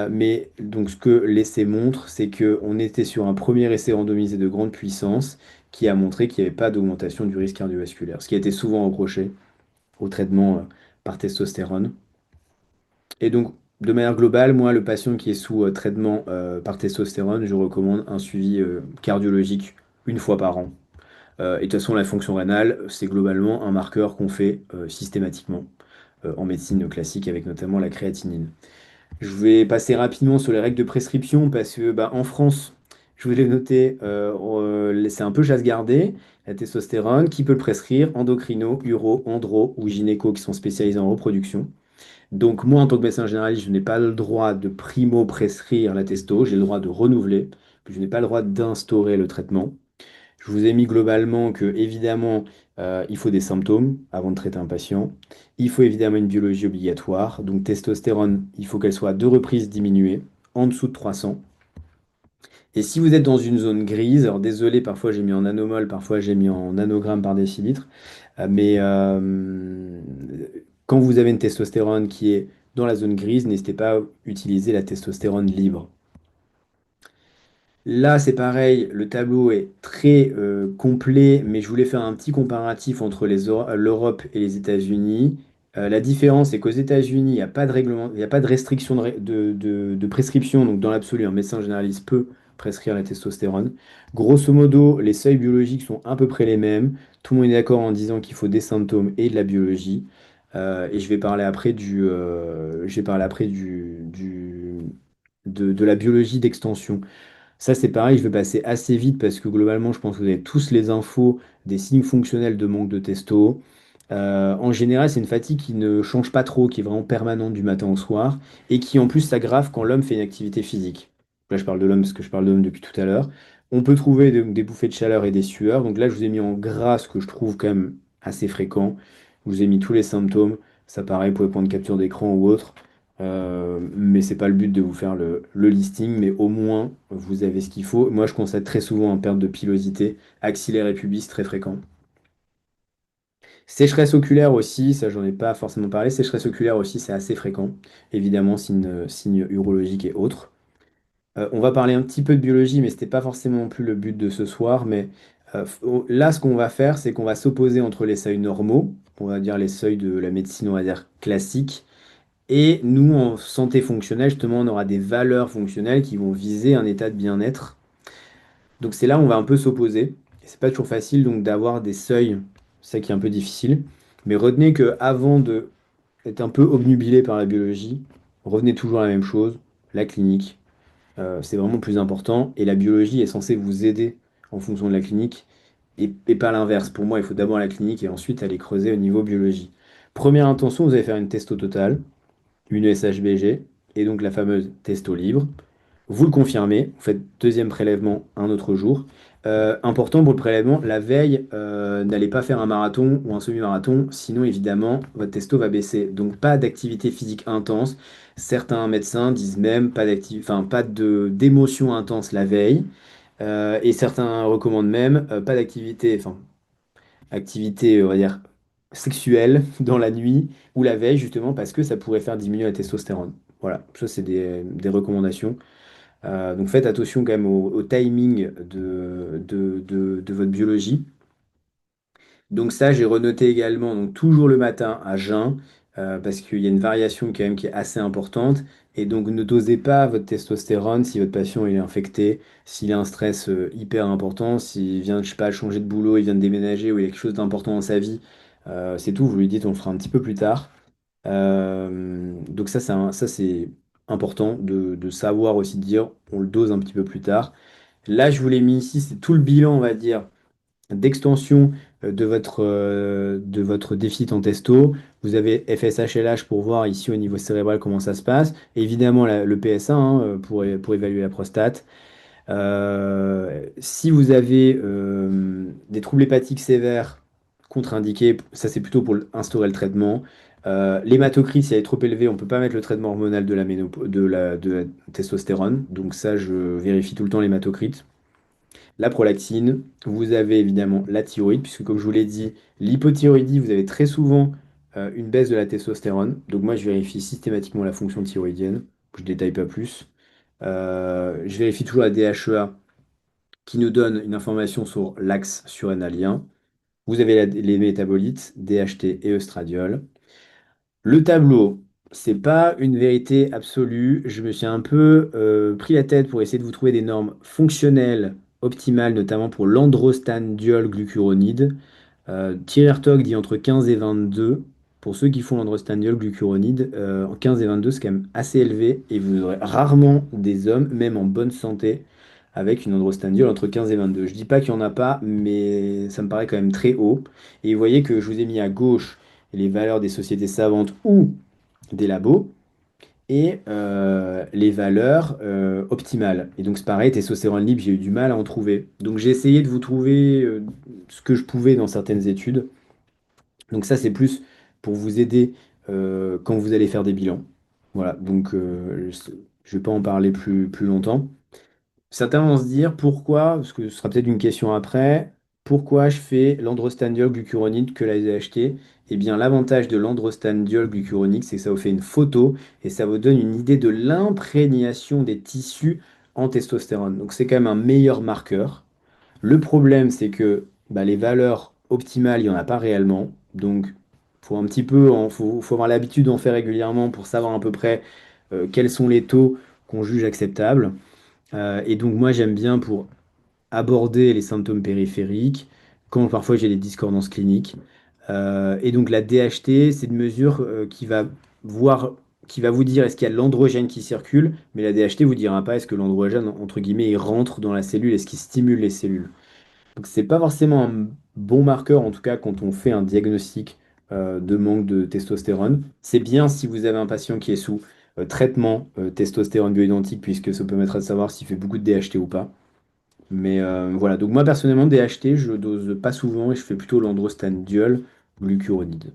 Mais donc, ce que l'essai montre, c'est que on était sur un premier essai randomisé de grande puissance qui a montré qu'il n'y avait pas d'augmentation du risque cardiovasculaire, ce qui a été souvent reproché au traitement par testostérone. Et donc, de manière globale, moi, le patient qui est sous traitement par testostérone, je recommande un suivi cardiologique une fois par an. Et de toute façon, la fonction rénale, c'est globalement un marqueur qu'on fait systématiquement en médecine classique avec notamment la créatinine. Je vais passer rapidement sur les règles de prescription parce que bah, en France, je voulais noter, c'est un peu chasse gardée, la testostérone, qui peut le prescrire, endocrino, uro, andro ou gynéco qui sont spécialisés en reproduction. Donc moi, en tant que médecin généraliste, je n'ai pas le droit de primo-prescrire la testo, j'ai le droit de renouveler, puis je n'ai pas le droit d'instaurer le traitement. Je vous ai mis globalement que, évidemment, il faut des symptômes avant de traiter un patient. Il faut évidemment une biologie obligatoire. Donc testostérone, il faut qu'elle soit à deux reprises diminuée, en dessous de 300. Et si vous êtes dans une zone grise, alors désolé, parfois j'ai mis en nanomol, parfois j'ai mis en nanogramme par décilitre, mais quand vous avez une testostérone qui est dans la zone grise, n'hésitez pas à utiliser la testostérone libre. Là, c'est pareil, le tableau est très complet, mais je voulais faire un petit comparatif entre l'Europe et les États-Unis. La différence, c'est qu'aux États-Unis, il n'y a pas de règlement, il n'y a pas de restriction de prescription, donc dans l'absolu, un médecin généraliste peut prescrire la testostérone. Grosso modo, les seuils biologiques sont à peu près les mêmes. Tout le monde est d'accord en disant qu'il faut des symptômes et de la biologie. Et je vais parler après de la biologie d'extension. Ça, c'est pareil, je vais passer assez vite parce que globalement, je pense que vous avez tous les infos des signes fonctionnels de manque de testo. En général, c'est une fatigue qui ne change pas trop, qui est vraiment permanente du matin au soir et qui en plus s'aggrave quand l'homme fait une activité physique. Là, je parle de l'homme parce que je parle de l'homme depuis tout à l'heure. On peut trouver des bouffées de chaleur et des sueurs. Donc là, je vous ai mis en gras ce que je trouve quand même assez fréquent. Je vous ai mis tous les symptômes. Ça, pareil, vous pouvez prendre capture d'écran ou autre. Mais c'est pas le but de vous faire le listing, mais au moins vous avez ce qu'il faut. Moi, je constate très souvent en perte de pilosité, axillaire et pubis très fréquent. Sécheresse oculaire aussi, ça j'en ai pas forcément parlé. Sécheresse oculaire aussi, c'est assez fréquent. Évidemment, signe urologique et autres. On va parler un petit peu de biologie, mais c'était pas forcément non plus le but de ce soir. Mais là, ce qu'on va faire, c'est qu'on va s'opposer entre les seuils normaux, on va dire les seuils de la médecine, on va dire classique. Et nous, en santé fonctionnelle, justement, on aura des valeurs fonctionnelles qui vont viser un état de bien-être. Donc c'est là où on va un peu s'opposer. Et c'est pas toujours facile donc d'avoir des seuils, c'est ça qui est un peu difficile. Mais retenez que avant de être un peu obnubilé par la biologie, revenez toujours à la même chose, la clinique. C'est vraiment plus important. Et la biologie est censée vous aider en fonction de la clinique et pas l'inverse. Pour moi, il faut d'abord la clinique et ensuite aller creuser au niveau biologie. Première intention, vous allez faire une testo totale, une SHBG et donc la fameuse testo libre. Vous le confirmez, vous faites deuxième prélèvement un autre jour. Important pour le prélèvement, la veille, n'allez pas faire un marathon ou un semi-marathon, sinon évidemment votre testo va baisser. Donc pas d'activité physique intense. Certains médecins disent même pas d'émotion intense la veille. Et certains recommandent même pas d'activité, activité, on va dire, sexuelle dans la nuit ou la veille, justement parce que ça pourrait faire diminuer la testostérone. Voilà, ça c'est des recommandations. Donc faites attention quand même au timing de votre biologie. Donc ça, j'ai renoté également, donc toujours le matin à jeun, parce qu'il y a une variation quand même qui est assez importante. Et donc ne dosez pas votre testostérone si votre patient il est infecté, s'il a un stress hyper important, s'il vient, je sais pas, changer de boulot, il vient de déménager ou il y a quelque chose d'important dans sa vie. C'est tout, vous lui dites on le fera un petit peu plus tard. Donc ça c'est important de savoir aussi dire on le dose un petit peu plus tard. Là, je vous l'ai mis ici, c'est tout le bilan, on va dire, d'extension de votre déficit en testo. Vous avez FSH-LH pour voir ici au niveau cérébral comment ça se passe. Évidemment, le PSA hein, pour évaluer la prostate. Si vous avez des troubles hépatiques sévères contre-indiqués, ça c'est plutôt pour instaurer le traitement. L'hématocrit, si elle est trop élevée, on ne peut pas mettre le traitement hormonal de la testostérone. Donc ça, je vérifie tout le temps l'hématocrit. La prolactine, vous avez évidemment la thyroïde, puisque comme je vous l'ai dit, l'hypothyroïdie, vous avez très souvent une baisse de la testostérone. Donc moi, je vérifie systématiquement la fonction thyroïdienne. Je ne détaille pas plus. Je vérifie toujours la DHEA qui nous donne une information sur l'axe surrénalien. Vous avez les métabolites, DHT et œstradiol. Le tableau, c'est pas une vérité absolue. Je me suis un peu pris la tête pour essayer de vous trouver des normes fonctionnelles optimales, notamment pour l'androstandiol glucuronide. Thierry Hertog dit entre 15 et 22. Pour ceux qui font l'androstandiol glucuronide, 15 et 22, c'est quand même assez élevé et vous aurez rarement des hommes, même en bonne santé, avec une androstandiol entre 15 et 22. Je dis pas qu'il n'y en a pas, mais ça me paraît quand même très haut. Et vous voyez que je vous ai mis à gauche les valeurs des sociétés savantes ou des labos et les valeurs optimales. Et donc c'est pareil, testostérone libre, j'ai eu du mal à en trouver. Donc j'ai essayé de vous trouver ce que je pouvais dans certaines études. Donc ça c'est plus pour vous aider quand vous allez faire des bilans. Voilà, donc je ne vais pas en parler plus longtemps. Certains vont se dire pourquoi, parce que ce sera peut-être une question après, pourquoi je fais l'androstandiol glucuronide que la DHT? Eh bien, l'avantage de l'androstandiol glucuronique, c'est que ça vous fait une photo et ça vous donne une idée de l'imprégnation des tissus en testostérone. Donc, c'est quand même un meilleur marqueur. Le problème, c'est que bah, les valeurs optimales, il n'y en a pas réellement. Donc, faut avoir l'habitude d'en faire régulièrement pour savoir à peu près quels sont les taux qu'on juge acceptables. Et donc moi j'aime bien pour aborder les symptômes périphériques, quand parfois j'ai des discordances cliniques. Et donc la DHT, c'est une mesure voir, qui va vous dire est-ce qu'il y a de l'androgène qui circule, mais la DHT vous dira pas est-ce que l'androgène, entre guillemets, il rentre dans la cellule, est-ce qu'il stimule les cellules. Donc c'est pas forcément un bon marqueur, en tout cas quand on fait un diagnostic de manque de testostérone. C'est bien si vous avez un patient qui est sous traitement testostérone bioidentique, puisque ça peut permettre de savoir s'il fait beaucoup de DHT ou pas. Mais voilà, donc moi personnellement, DHT, je dose pas souvent et je fais plutôt l'androstandiol glucuronide.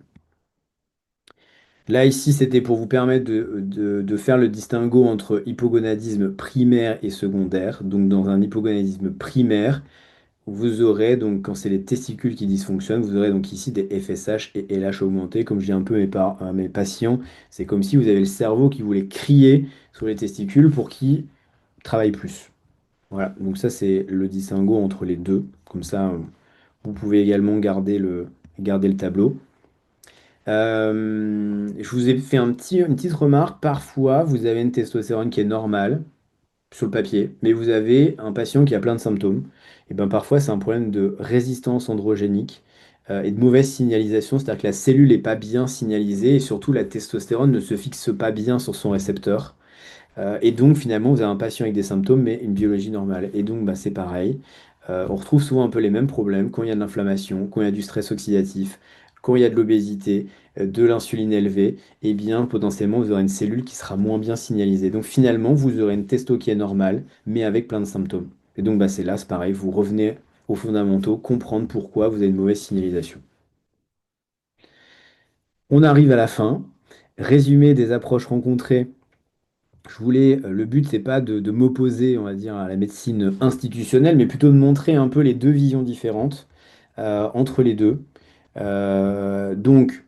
Là, ici, c'était pour vous permettre de faire le distinguo entre hypogonadisme primaire et secondaire. Donc, dans un hypogonadisme primaire, vous aurez donc, quand c'est les testicules qui dysfonctionnent, vous aurez donc ici des FSH et LH augmentés. Comme je dis un peu à mes patients, c'est comme si vous avez le cerveau qui voulait crier sur les testicules pour qu'ils travaillent plus. Voilà, donc ça c'est le distinguo entre les deux. Comme ça, vous pouvez également garder le tableau. Je vous ai fait une petite remarque. Parfois, vous avez une testostérone qui est normale sur le papier, mais vous avez un patient qui a plein de symptômes. Et bien parfois, c'est un problème de résistance androgénique et de mauvaise signalisation, c'est-à-dire que la cellule n'est pas bien signalisée et surtout la testostérone ne se fixe pas bien sur son récepteur. Et donc finalement, vous avez un patient avec des symptômes, mais une biologie normale. Et donc bah, c'est pareil. On retrouve souvent un peu les mêmes problèmes quand il y a de l'inflammation, quand il y a du stress oxydatif, quand il y a de l'obésité, de l'insuline élevée, eh bien potentiellement vous aurez une cellule qui sera moins bien signalisée. Donc finalement, vous aurez une testo qui est normale, mais avec plein de symptômes. Et donc bah, c'est là, c'est pareil, vous revenez aux fondamentaux, comprendre pourquoi vous avez une mauvaise signalisation. On arrive à la fin. Résumé des approches rencontrées. Le but, c'est pas de m'opposer, on va dire, à la médecine institutionnelle, mais plutôt de montrer un peu les deux visions différentes entre les deux. Donc,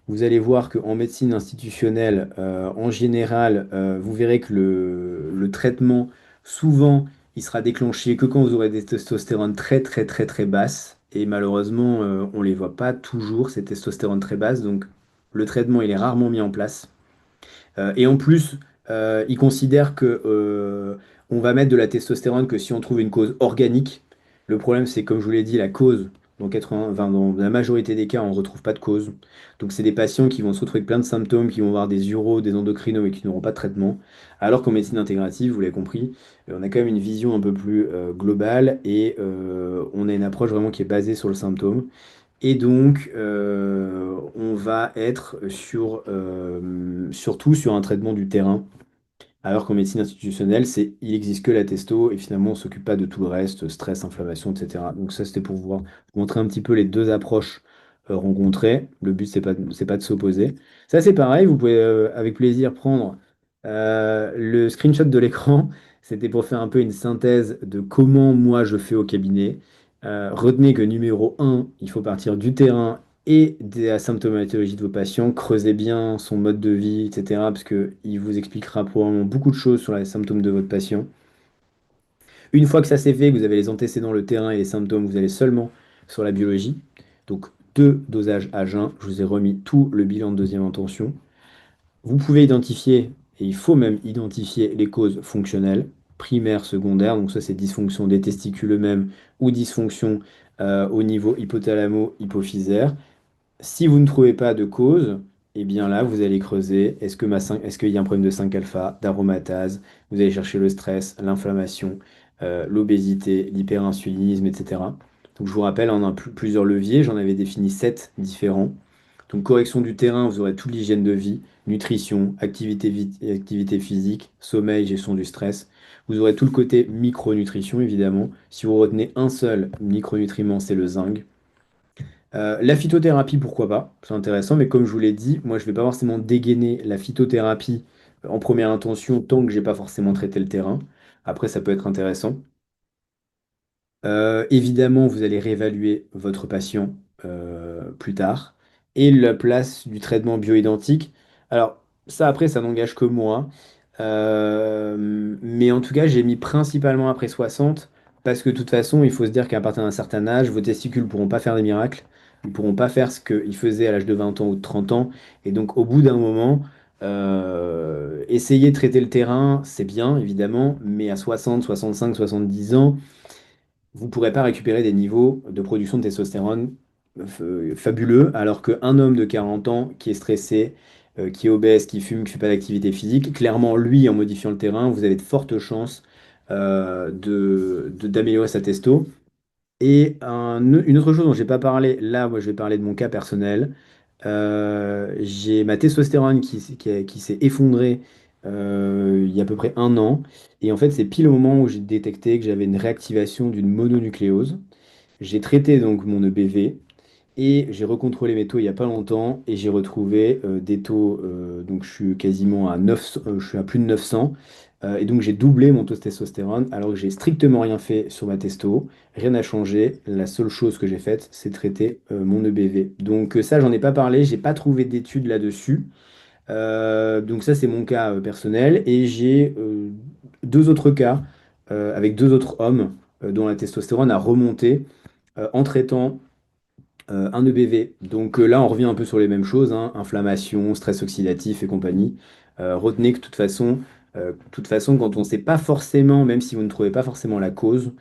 vous allez voir qu'en médecine institutionnelle, en général, vous verrez que le traitement, souvent, il sera déclenché que quand vous aurez des testostérones très, très, très, très basses. Et malheureusement, on les voit pas toujours, ces testostérones très basses. Donc, le traitement, il est rarement mis en place. Et en plus, ils considèrent que on va mettre de la testostérone que si on trouve une cause organique. Le problème, c'est comme je vous l'ai dit, la cause, dans 80, enfin, dans la majorité des cas, on ne retrouve pas de cause. Donc, c'est des patients qui vont se retrouver avec plein de symptômes, qui vont avoir des uro, des endocrinos, mais qui n'auront pas de traitement. Alors qu'en médecine intégrative, vous l'avez compris, on a quand même une vision un peu plus globale et on a une approche vraiment qui est basée sur le symptôme. Et donc, on va être surtout sur un traitement du terrain, alors qu'en médecine institutionnelle, il existe que la testo, et finalement, on ne s'occupe pas de tout le reste, stress, inflammation, etc. Donc ça, c'était pour vous montrer un petit peu les deux approches rencontrées. Le but, c'est pas de s'opposer. Ça, c'est pareil, vous pouvez avec plaisir prendre le screenshot de l'écran. C'était pour faire un peu une synthèse de comment moi je fais au cabinet. Retenez que numéro un, il faut partir du terrain et de la symptomatologie de vos patients. Creusez bien son mode de vie, etc. Parce qu'il vous expliquera probablement beaucoup de choses sur les symptômes de votre patient. Une fois que ça c'est fait, que vous avez les antécédents, le terrain et les symptômes, vous allez seulement sur la biologie. Donc, deux dosages à jeun. Je vous ai remis tout le bilan de deuxième intention. Vous pouvez identifier, et il faut même identifier les causes fonctionnelles, primaires, secondaires. Donc ça, c'est dysfonction des testicules eux-mêmes ou dysfonction au niveau hypothalamo-hypophysaire. Si vous ne trouvez pas de cause, eh bien là, vous allez creuser. Est-ce qu'il y a un problème de 5-alpha, d'aromatase? Vous allez chercher le stress, l'inflammation, l'obésité, l'hyperinsulinisme, etc. Donc je vous rappelle, on a plusieurs leviers. J'en avais défini 7 différents. Donc correction du terrain, vous aurez toute l'hygiène de vie, nutrition, activité physique, sommeil, gestion du stress. Vous aurez tout le côté micronutrition, évidemment. Si vous retenez un seul micronutriment, c'est le zinc. La phytothérapie, pourquoi pas, c'est intéressant, mais comme je vous l'ai dit, moi je ne vais pas forcément dégainer la phytothérapie en première intention tant que j'ai pas forcément traité le terrain. Après, ça peut être intéressant. Évidemment, vous allez réévaluer votre patient plus tard. Et la place du traitement bioidentique. Alors, ça après, ça n'engage que moi. Mais en tout cas, j'ai mis principalement après 60 parce que de toute façon, il faut se dire qu'à partir d'un certain âge, vos testicules ne pourront pas faire des miracles. Ils ne pourront pas faire ce qu'ils faisaient à l'âge de 20 ans ou de 30 ans. Et donc, au bout d'un moment, essayer de traiter le terrain, c'est bien, évidemment, mais à 60, 65, 70 ans, vous ne pourrez pas récupérer des niveaux de production de testostérone fabuleux, alors qu'un homme de 40 ans qui est stressé, qui est obèse, qui fume, qui ne fait pas d'activité physique, clairement, lui, en modifiant le terrain, vous avez de fortes chances d'améliorer sa testo. Et une autre chose dont j'ai pas parlé, là, moi, je vais parler de mon cas personnel. J'ai ma testostérone qui s'est effondrée il y a à peu près un an. Et en fait, c'est pile au moment où j'ai détecté que j'avais une réactivation d'une mononucléose. J'ai traité donc mon EBV et j'ai recontrôlé mes taux il n'y a pas longtemps et j'ai retrouvé des taux, donc je suis quasiment à 900, je suis à plus de 900. Et donc j'ai doublé mon taux de testostérone alors que j'ai strictement rien fait sur ma testo, rien n'a changé. La seule chose que j'ai faite, c'est traiter mon EBV. Donc ça, j'en ai pas parlé, j'ai pas trouvé d'études là-dessus. Donc ça, c'est mon cas personnel. Et j'ai deux autres cas avec deux autres hommes dont la testostérone a remonté en traitant un EBV. Donc là, on revient un peu sur les mêmes choses, hein, inflammation, stress oxydatif et compagnie. Retenez que de toute façon, quand on ne sait pas forcément, même si vous ne trouvez pas forcément la cause,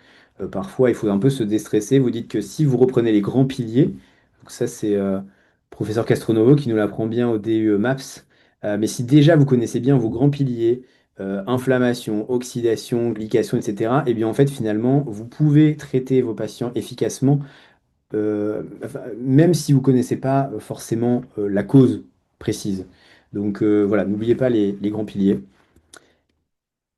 parfois il faut un peu se déstresser. Vous dites que si vous reprenez les grands piliers, donc ça c'est professeur Castronovo qui nous l'apprend bien au DU MAPS, mais si déjà vous connaissez bien vos grands piliers, inflammation, oxydation, glycation, etc., et bien en fait finalement vous pouvez traiter vos patients efficacement, enfin, même si vous ne connaissez pas forcément la cause précise. Donc voilà, n'oubliez pas les grands piliers.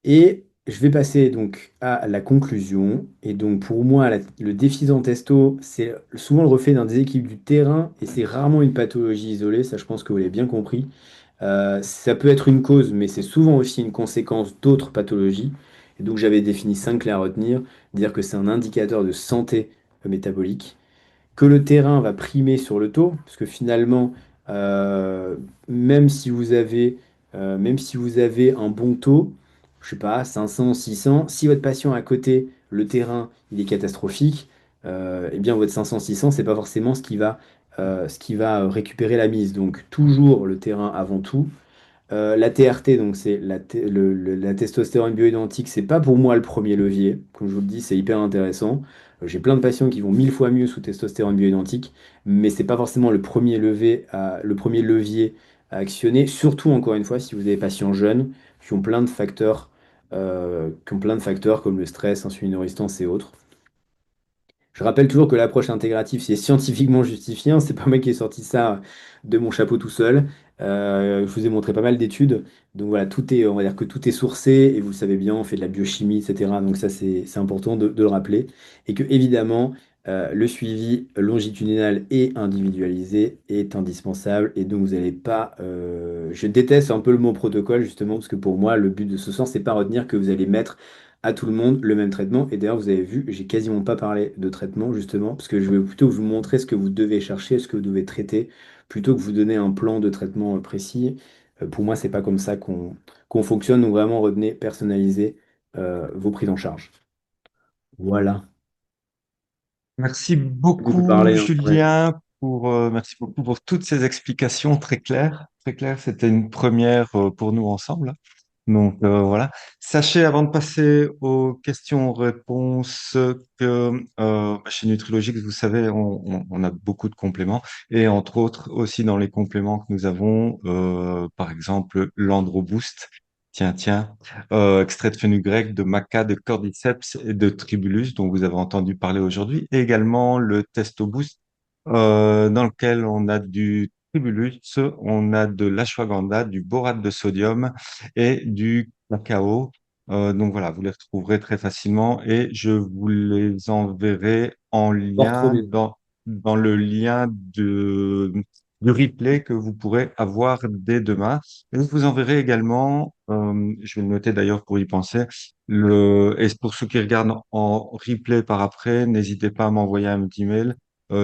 Et je vais passer donc à la conclusion. Et donc pour moi, le déficit en testo, c'est souvent le reflet d'un déséquilibre du terrain et c'est rarement une pathologie isolée. Ça, je pense que vous l'avez bien compris. Ça peut être une cause, mais c'est souvent aussi une conséquence d'autres pathologies. Et donc j'avais défini 5 clés à retenir, dire que c'est un indicateur de santé métabolique, que le terrain va primer sur le taux, parce que finalement, euh, même si vous avez, même si vous avez un bon taux, je sais pas, 500, 600, si votre patient à côté, le terrain, il est catastrophique, eh bien votre 500, 600, c'est pas forcément ce qui va récupérer la mise. Donc toujours le terrain avant tout. La TRT, donc c'est la testostérone bioidentique, c'est pas pour moi le premier levier. Comme je vous le dis, c'est hyper intéressant. J'ai plein de patients qui vont 1000 fois mieux sous testostérone bioidentique, mais c'est pas forcément le premier levier à actionner. Surtout, encore une fois, si vous avez des patients jeunes qui ont plein de facteurs, comme le stress, insulinorésistance et autres. Je rappelle toujours que l'approche intégrative, c'est scientifiquement justifié, hein. C'est pas moi qui ai sorti ça de mon chapeau tout seul. Je vous ai montré pas mal d'études. Donc voilà, on va dire que tout est sourcé et vous le savez bien, on fait de la biochimie, etc. Donc ça, c'est important de le rappeler. Et que évidemment, le suivi longitudinal et individualisé est indispensable. Et donc vous n'allez pas. Je déteste un peu le mot protocole, justement, parce que pour moi, le but de ce sens, c'est pas retenir que vous allez mettre à tout le monde le même traitement. Et d'ailleurs, vous avez vu, j'ai quasiment pas parlé de traitement, justement, parce que je vais plutôt vous montrer ce que vous devez chercher, ce que vous devez traiter, plutôt que vous donner un plan de traitement précis. Pour moi, c'est pas comme ça qu'on fonctionne. Donc vraiment, retenez, personnalisez vos prises en charge. Voilà. Merci Beaucoup beaucoup, parlé, hein. Ouais. Julien, merci beaucoup pour toutes ces explications très claires. Très claires, c'était une première pour nous ensemble. Donc voilà. Sachez, avant de passer aux questions-réponses, que chez Nutrilogique, vous savez, on a beaucoup de compléments. Et entre autres, aussi dans les compléments que nous avons, par exemple, l'Androboost. Tiens, extrait de fenugrec, de maca, de cordyceps et de tribulus, dont vous avez entendu parler aujourd'hui. Et également le Testo Boost, dans lequel on a du tribulus, on a de l'ashwagandha, du borate de sodium et du cacao. Donc voilà, vous les retrouverez très facilement et je vous les enverrai en Porte trop lien bien. dans le lien du replay que vous pourrez avoir dès demain. Et je vous enverrai également, je vais le noter d'ailleurs pour y penser, et pour ceux qui regardent en replay par après, n'hésitez pas à m'envoyer un petit mail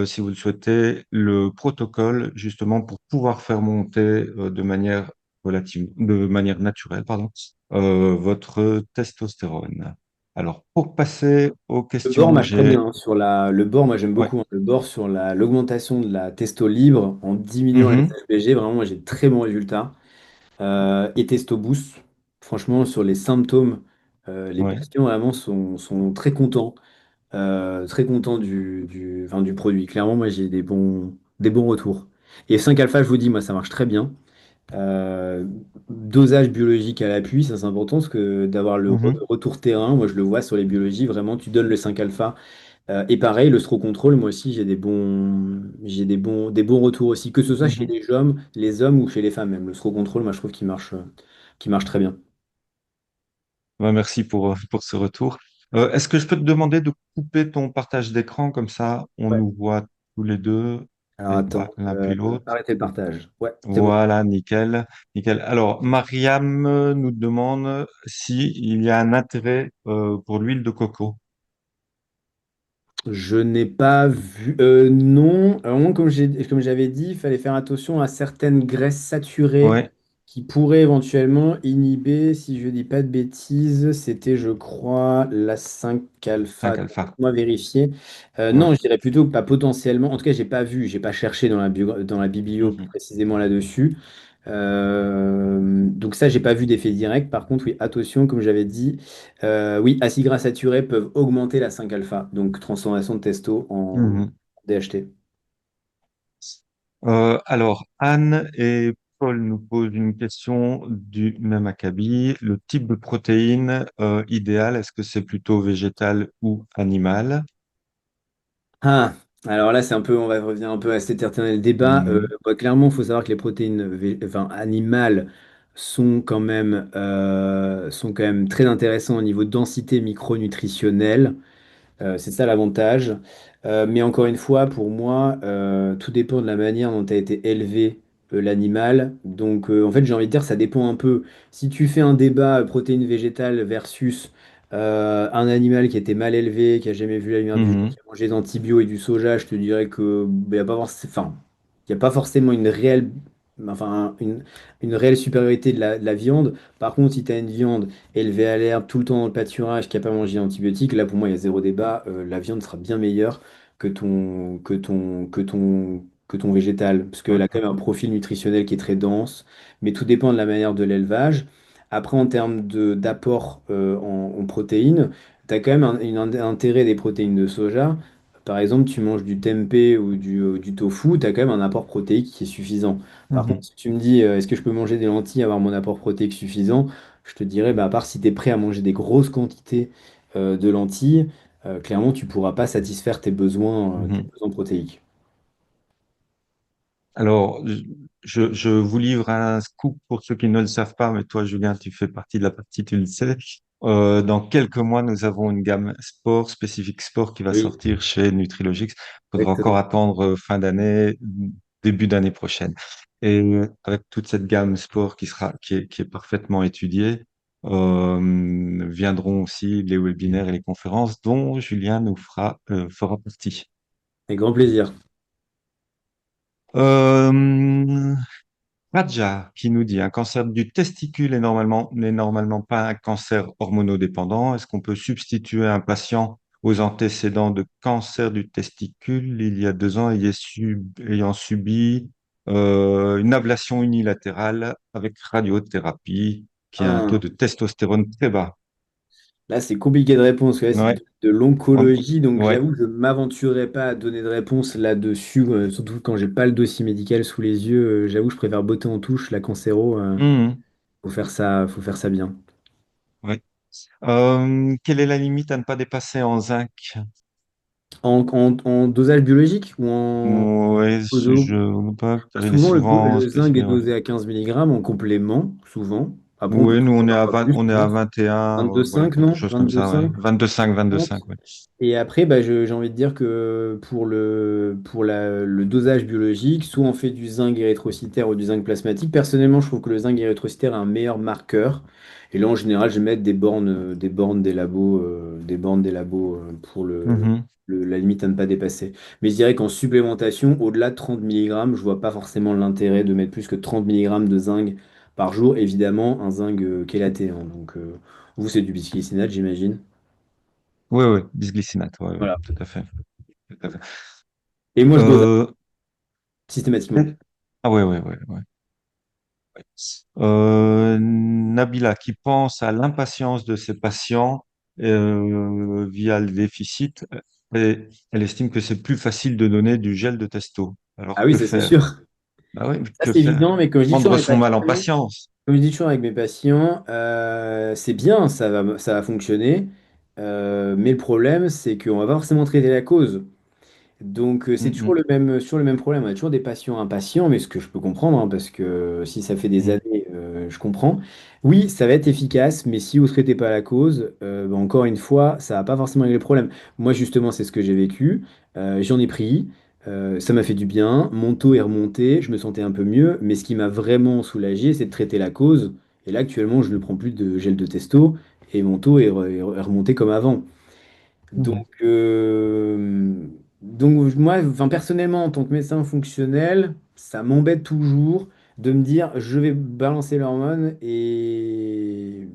si vous le souhaitez, le protocole justement pour pouvoir faire monter de manière naturelle, pardon, votre testostérone. Alors, pour passer aux Le bord questions, marche très bien, j'ai... hein, le bord, moi j'aime Ouais. beaucoup, hein, le bord sur l'augmentation de la testo libre en diminuant les Mhm. HBG. Vraiment, moi j'ai de très bons résultats. Et Testo Boost. Franchement, sur les symptômes, les Ouais. patients vraiment sont très contents enfin, du produit. Clairement, moi j'ai des bons retours. Et 5 alpha, je vous dis, moi ça marche très bien. Euh, Dosage biologique à l'appui, ça c'est important parce que d'avoir le Mhm. retour terrain, moi je le vois sur les biologies, vraiment tu donnes le 5 alpha. Et pareil, le stroke control, moi aussi des bons retours aussi, que ce soit chez Mhm. les hommes ou chez les femmes même. Le stroke control, moi je trouve qu'il marche très bien. Ouais, merci pour ce retour. Est-ce que je peux te demander de couper ton partage d'écran comme ça on Ouais. nous voit tous les deux Alors et pas attends, l'un puis l'autre? arrêtez le partage. Ouais, c'est bon. Voilà, nickel, nickel. Alors, Mariam nous demande s'il y a un intérêt pour l'huile de coco. Je n'ai pas vu. Non. Alors, moi, comme j'avais dit, il fallait faire attention à certaines graisses saturées Ouais, qui pourraient éventuellement inhiber, si je dis pas de bêtises, c'était, je crois, la 5 alpha. 5 alpha. Moi vérifier. Ouais. Non, je dirais plutôt que pas potentiellement. En tout cas, j'ai pas vu, j'ai pas cherché dans la biblio Mhm, précisément là-dessus. Donc ça, j'ai pas vu d'effet direct. Par contre, oui, attention, comme j'avais dit. Oui, acides gras saturés peuvent augmenter la 5 alpha, donc transformation de testo en mhm. DHT. Alors, Anne est Paul nous pose une question du même acabit. Le type de protéine idéal, est-ce que c'est plutôt végétal ou animal? Ah, alors là, c'est un peu, on va revenir un peu à cet éternel débat. Mhm, Bah, clairement, il faut savoir que les protéines enfin, animales sont quand même très intéressantes au niveau densité micronutritionnelle. C'est ça l'avantage. Mais encore une fois, pour moi, tout dépend de la manière dont a été élevé l'animal. Donc, en fait, j'ai envie de dire, ça dépend un peu. Si tu fais un débat protéines végétales versus un animal qui a été mal élevé, qui a jamais vu la lumière du jour, mhm, qui a mangé des antibiotiques et du soja, je te dirais que il y a pas enfin, y a pas forcément une réelle, enfin, une réelle supériorité de la viande. Par contre, si tu as une viande élevé à l'herbe tout le temps dans le pâturage, qui n'a pas mangé d'antibiotiques, là pour moi il y a zéro débat, la viande sera bien meilleure que ton végétal, parce qu'elle ouais, a quand même un profil nutritionnel qui est très dense, mais tout dépend de la manière de l'élevage. Après, en termes d'apport en protéines, tu as quand même un intérêt des protéines de soja. Par exemple, tu manges du tempeh ou du tofu, tu as quand même un apport protéique qui est suffisant. Par contre, mhm, si tu me dis, est-ce que je peux manger des lentilles et avoir mon apport protéique suffisant? Je te dirais, bah, à part si tu es prêt à manger des grosses quantités de lentilles, clairement, tu pourras pas satisfaire tes mhm. besoins protéiques. Alors, je vous livre un scoop pour ceux qui ne le savent pas, mais toi, Julien, tu fais partie de la partie, tu le sais. Dans quelques mois, nous avons une gamme sport, spécifique sport, qui va Oui, sortir chez Nutrilogix. Il faudra encore exactement. attendre fin d'année, début d'année prochaine. Et avec toute cette gamme sport qui est parfaitement étudiée, viendront aussi les webinaires et les conférences dont Julien fera partie. Avec grand plaisir. Euh, Raja qui nous dit un cancer du testicule n'est normalement pas un cancer hormonodépendant. Est-ce qu'on peut substituer un patient aux antécédents de cancer du testicule il y a 2 ans ayant subi une ablation unilatérale avec radiothérapie qui a un taux Ah, de testostérone très bas? là, c'est compliqué de répondre, parce que là, c'est Ouais, de on- l'oncologie, donc ouais. j'avoue que je ne m'aventurerai pas à donner de réponse là-dessus, surtout quand j'ai pas le dossier médical sous les yeux. J'avoue, que je préfère botter en touche la cancéro. Mhm, Faut faire ça bien. ouais. Quelle est la limite à ne pas dépasser en zinc? En dosage biologique ou en Ouais, Ozo. je ne pas, il est Souvent, souvent le zinc est spécifié. Ouais. dosé à 15 milligrammes en complément, souvent. Après, on peut Oui, nous toujours on est avoir à un peu 20, plus, on je est à pense. 21, voilà, 22,5, quelque non? chose comme ça, ouais. 22,5? 22,5, ouais. Et après, bah, j'ai envie de dire que pour le dosage biologique, soit on fait du zinc érythrocytaire ou du zinc plasmatique. Personnellement, je trouve que le zinc érythrocytaire est un meilleur marqueur. Et là, en général, je vais mettre des bornes des labos pour Mhm, la limite à ne pas dépasser. Mais je dirais qu'en supplémentation, au-delà de 30 milligrammes, je vois pas forcément l'intérêt de mettre plus que 30 milligrammes de zinc par jour. Évidemment, un zinc chélaté, hein. Donc, vous, c'est du bisglycinate, j'imagine. oui, oui, bisglycinate, ouais, ouais, Voilà. tout à fait. Tout à fait. Et moi, je dose Euh, systématiquement. ah ouais, ouais, ouais, ouais. Nabila qui pense à l'impatience de ses patients via le déficit, et elle estime que c'est plus facile de donner du gel de testo. Ah Alors oui, que ça c'est faire? sûr. Ah oui, Ça que c'est faire? évident, mais comme je dis toujours Prendre à mes son mal en patients, patience. c'est bien, ça va fonctionner. Mais le problème, c'est qu'on va pas forcément traiter la cause. Donc, c'est toujours Mhm, sur le même problème. On a toujours des patients impatients, mais ce que je peux comprendre, hein, parce que si ça fait des mhm, années, je comprends. Oui, ça va être efficace, mais si vous ne traitez pas la cause, bah, encore une fois, ça va pas forcément régler le problème. Moi, justement, c'est ce que j'ai vécu. J'en ai pris. Ça m'a fait du bien. Mon taux est remonté. Je me sentais un peu mieux. Mais ce qui m'a vraiment soulagé, c'est de traiter la cause. Et là, actuellement, je ne prends plus de gel de testo et mon taux est remonté comme avant. Donc, mhm, moi, enfin, personnellement, en tant que médecin fonctionnel, ça m'embête toujours de me dire je vais balancer l'hormone et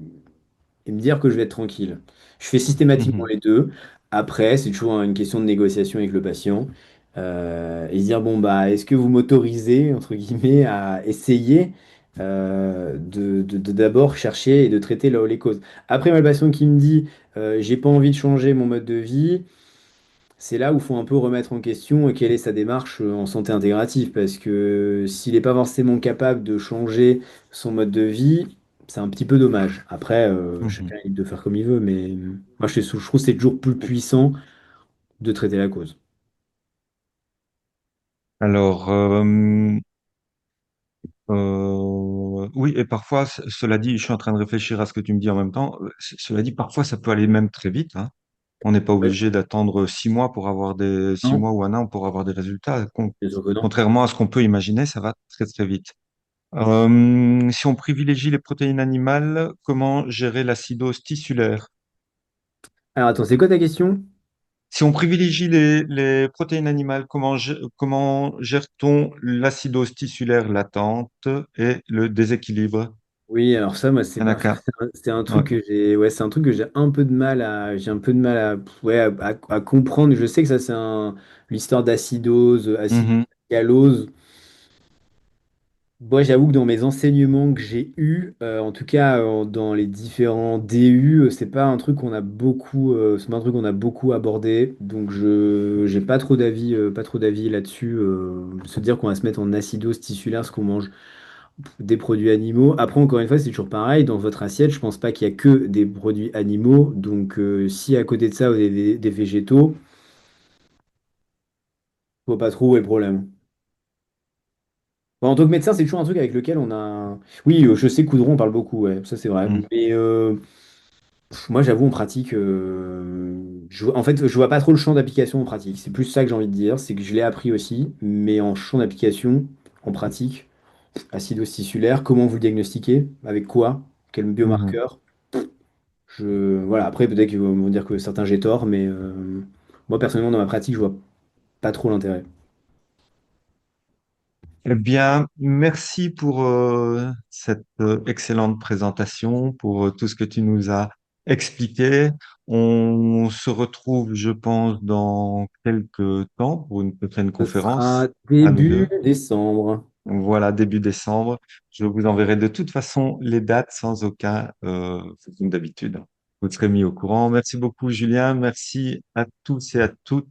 me dire que je vais être tranquille. Je fais systématiquement mhm, les deux. Après, c'est toujours une question de négociation avec le patient. Et se dire, bon, bah, est-ce que vous m'autorisez, entre guillemets, à essayer de d'abord chercher et de traiter les causes. Après, ma patient qui me dit, j'ai pas envie de changer mon mode de vie, c'est là où il faut un peu remettre en question quelle est sa démarche en santé intégrative. Parce que s'il n'est pas forcément capable de changer son mode de vie, c'est un petit peu dommage. Après, Mhm. chacun est libre de faire comme il veut, mais moi je trouve que c'est toujours plus puissant de traiter la cause. Alors, oui, et parfois, cela dit, je suis en train de réfléchir à ce que tu me dis en même temps. Cela dit, parfois, ça peut aller même très vite, hein. On n'est pas Ouais. obligé d'attendre 6 mois pour avoir des six Non, mois ou un an pour avoir des résultats. bien sûr que non. Contrairement à ce qu'on peut imaginer, ça va très très vite. Si on privilégie les protéines animales, comment gérer l'acidose tissulaire? Alors attends, c'est quoi ta question? Si on privilégie les protéines animales, comment gère-t-on l'acidose tissulaire latente et le déséquilibre? Oui, alors ça, moi, Il y en a qu'un. c'est un Ouais. truc que c'est un truc que j'ai un peu de mal à, ouais, à comprendre. Je sais que ça, l'histoire d'acidose, Mhm, acidose. Moi, j'avoue que dans mes enseignements que j'ai eus, en tout cas dans les différents DU, c'est pas un truc qu'on a beaucoup, c'est pas un truc qu'on a beaucoup abordé. Donc je j'ai pas trop d'avis là-dessus. Se dire qu'on va se mettre en acidose tissulaire, ce qu'on mange des produits animaux. Après, encore une fois, c'est toujours pareil. Dans votre assiette, je pense pas qu'il y a que des produits animaux. Donc si à côté de ça, vous avez des végétaux, je vois pas trop où est le problème. Bon, en tant que médecin, c'est toujours un truc avec lequel on a. Oui, je sais, Coudron, on parle beaucoup, ouais, ça c'est vrai. mhm, Mais moi, j'avoue, en pratique, en fait, je vois pas trop le champ d'application en pratique. C'est plus ça que j'ai envie de dire, c'est que je l'ai appris aussi, mais en champ d'application, en pratique, acidose tissulaire, comment vous le diagnostiquez? Avec quoi? Quel mhm. biomarqueur? Voilà, après, peut-être qu'ils vont me dire que certains j'ai tort, mais moi, personnellement, dans ma pratique, je vois pas trop l'intérêt. Eh bien, merci pour cette excellente présentation, pour tout ce que tu nous as expliqué. On se retrouve, je pense, dans quelques temps pour une prochaine Ce sera conférence à nous début deux. décembre. Voilà, début décembre. Je vous enverrai de toute façon les dates sans aucun comme d'habitude. Vous serez mis au courant. Merci beaucoup, Julien. Merci à tous et à toutes.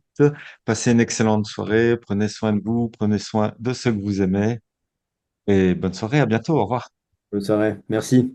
Passez une excellente soirée. Prenez soin de vous, prenez soin de ceux que vous aimez. Et bonne soirée, à bientôt, au revoir. Je serai. Merci.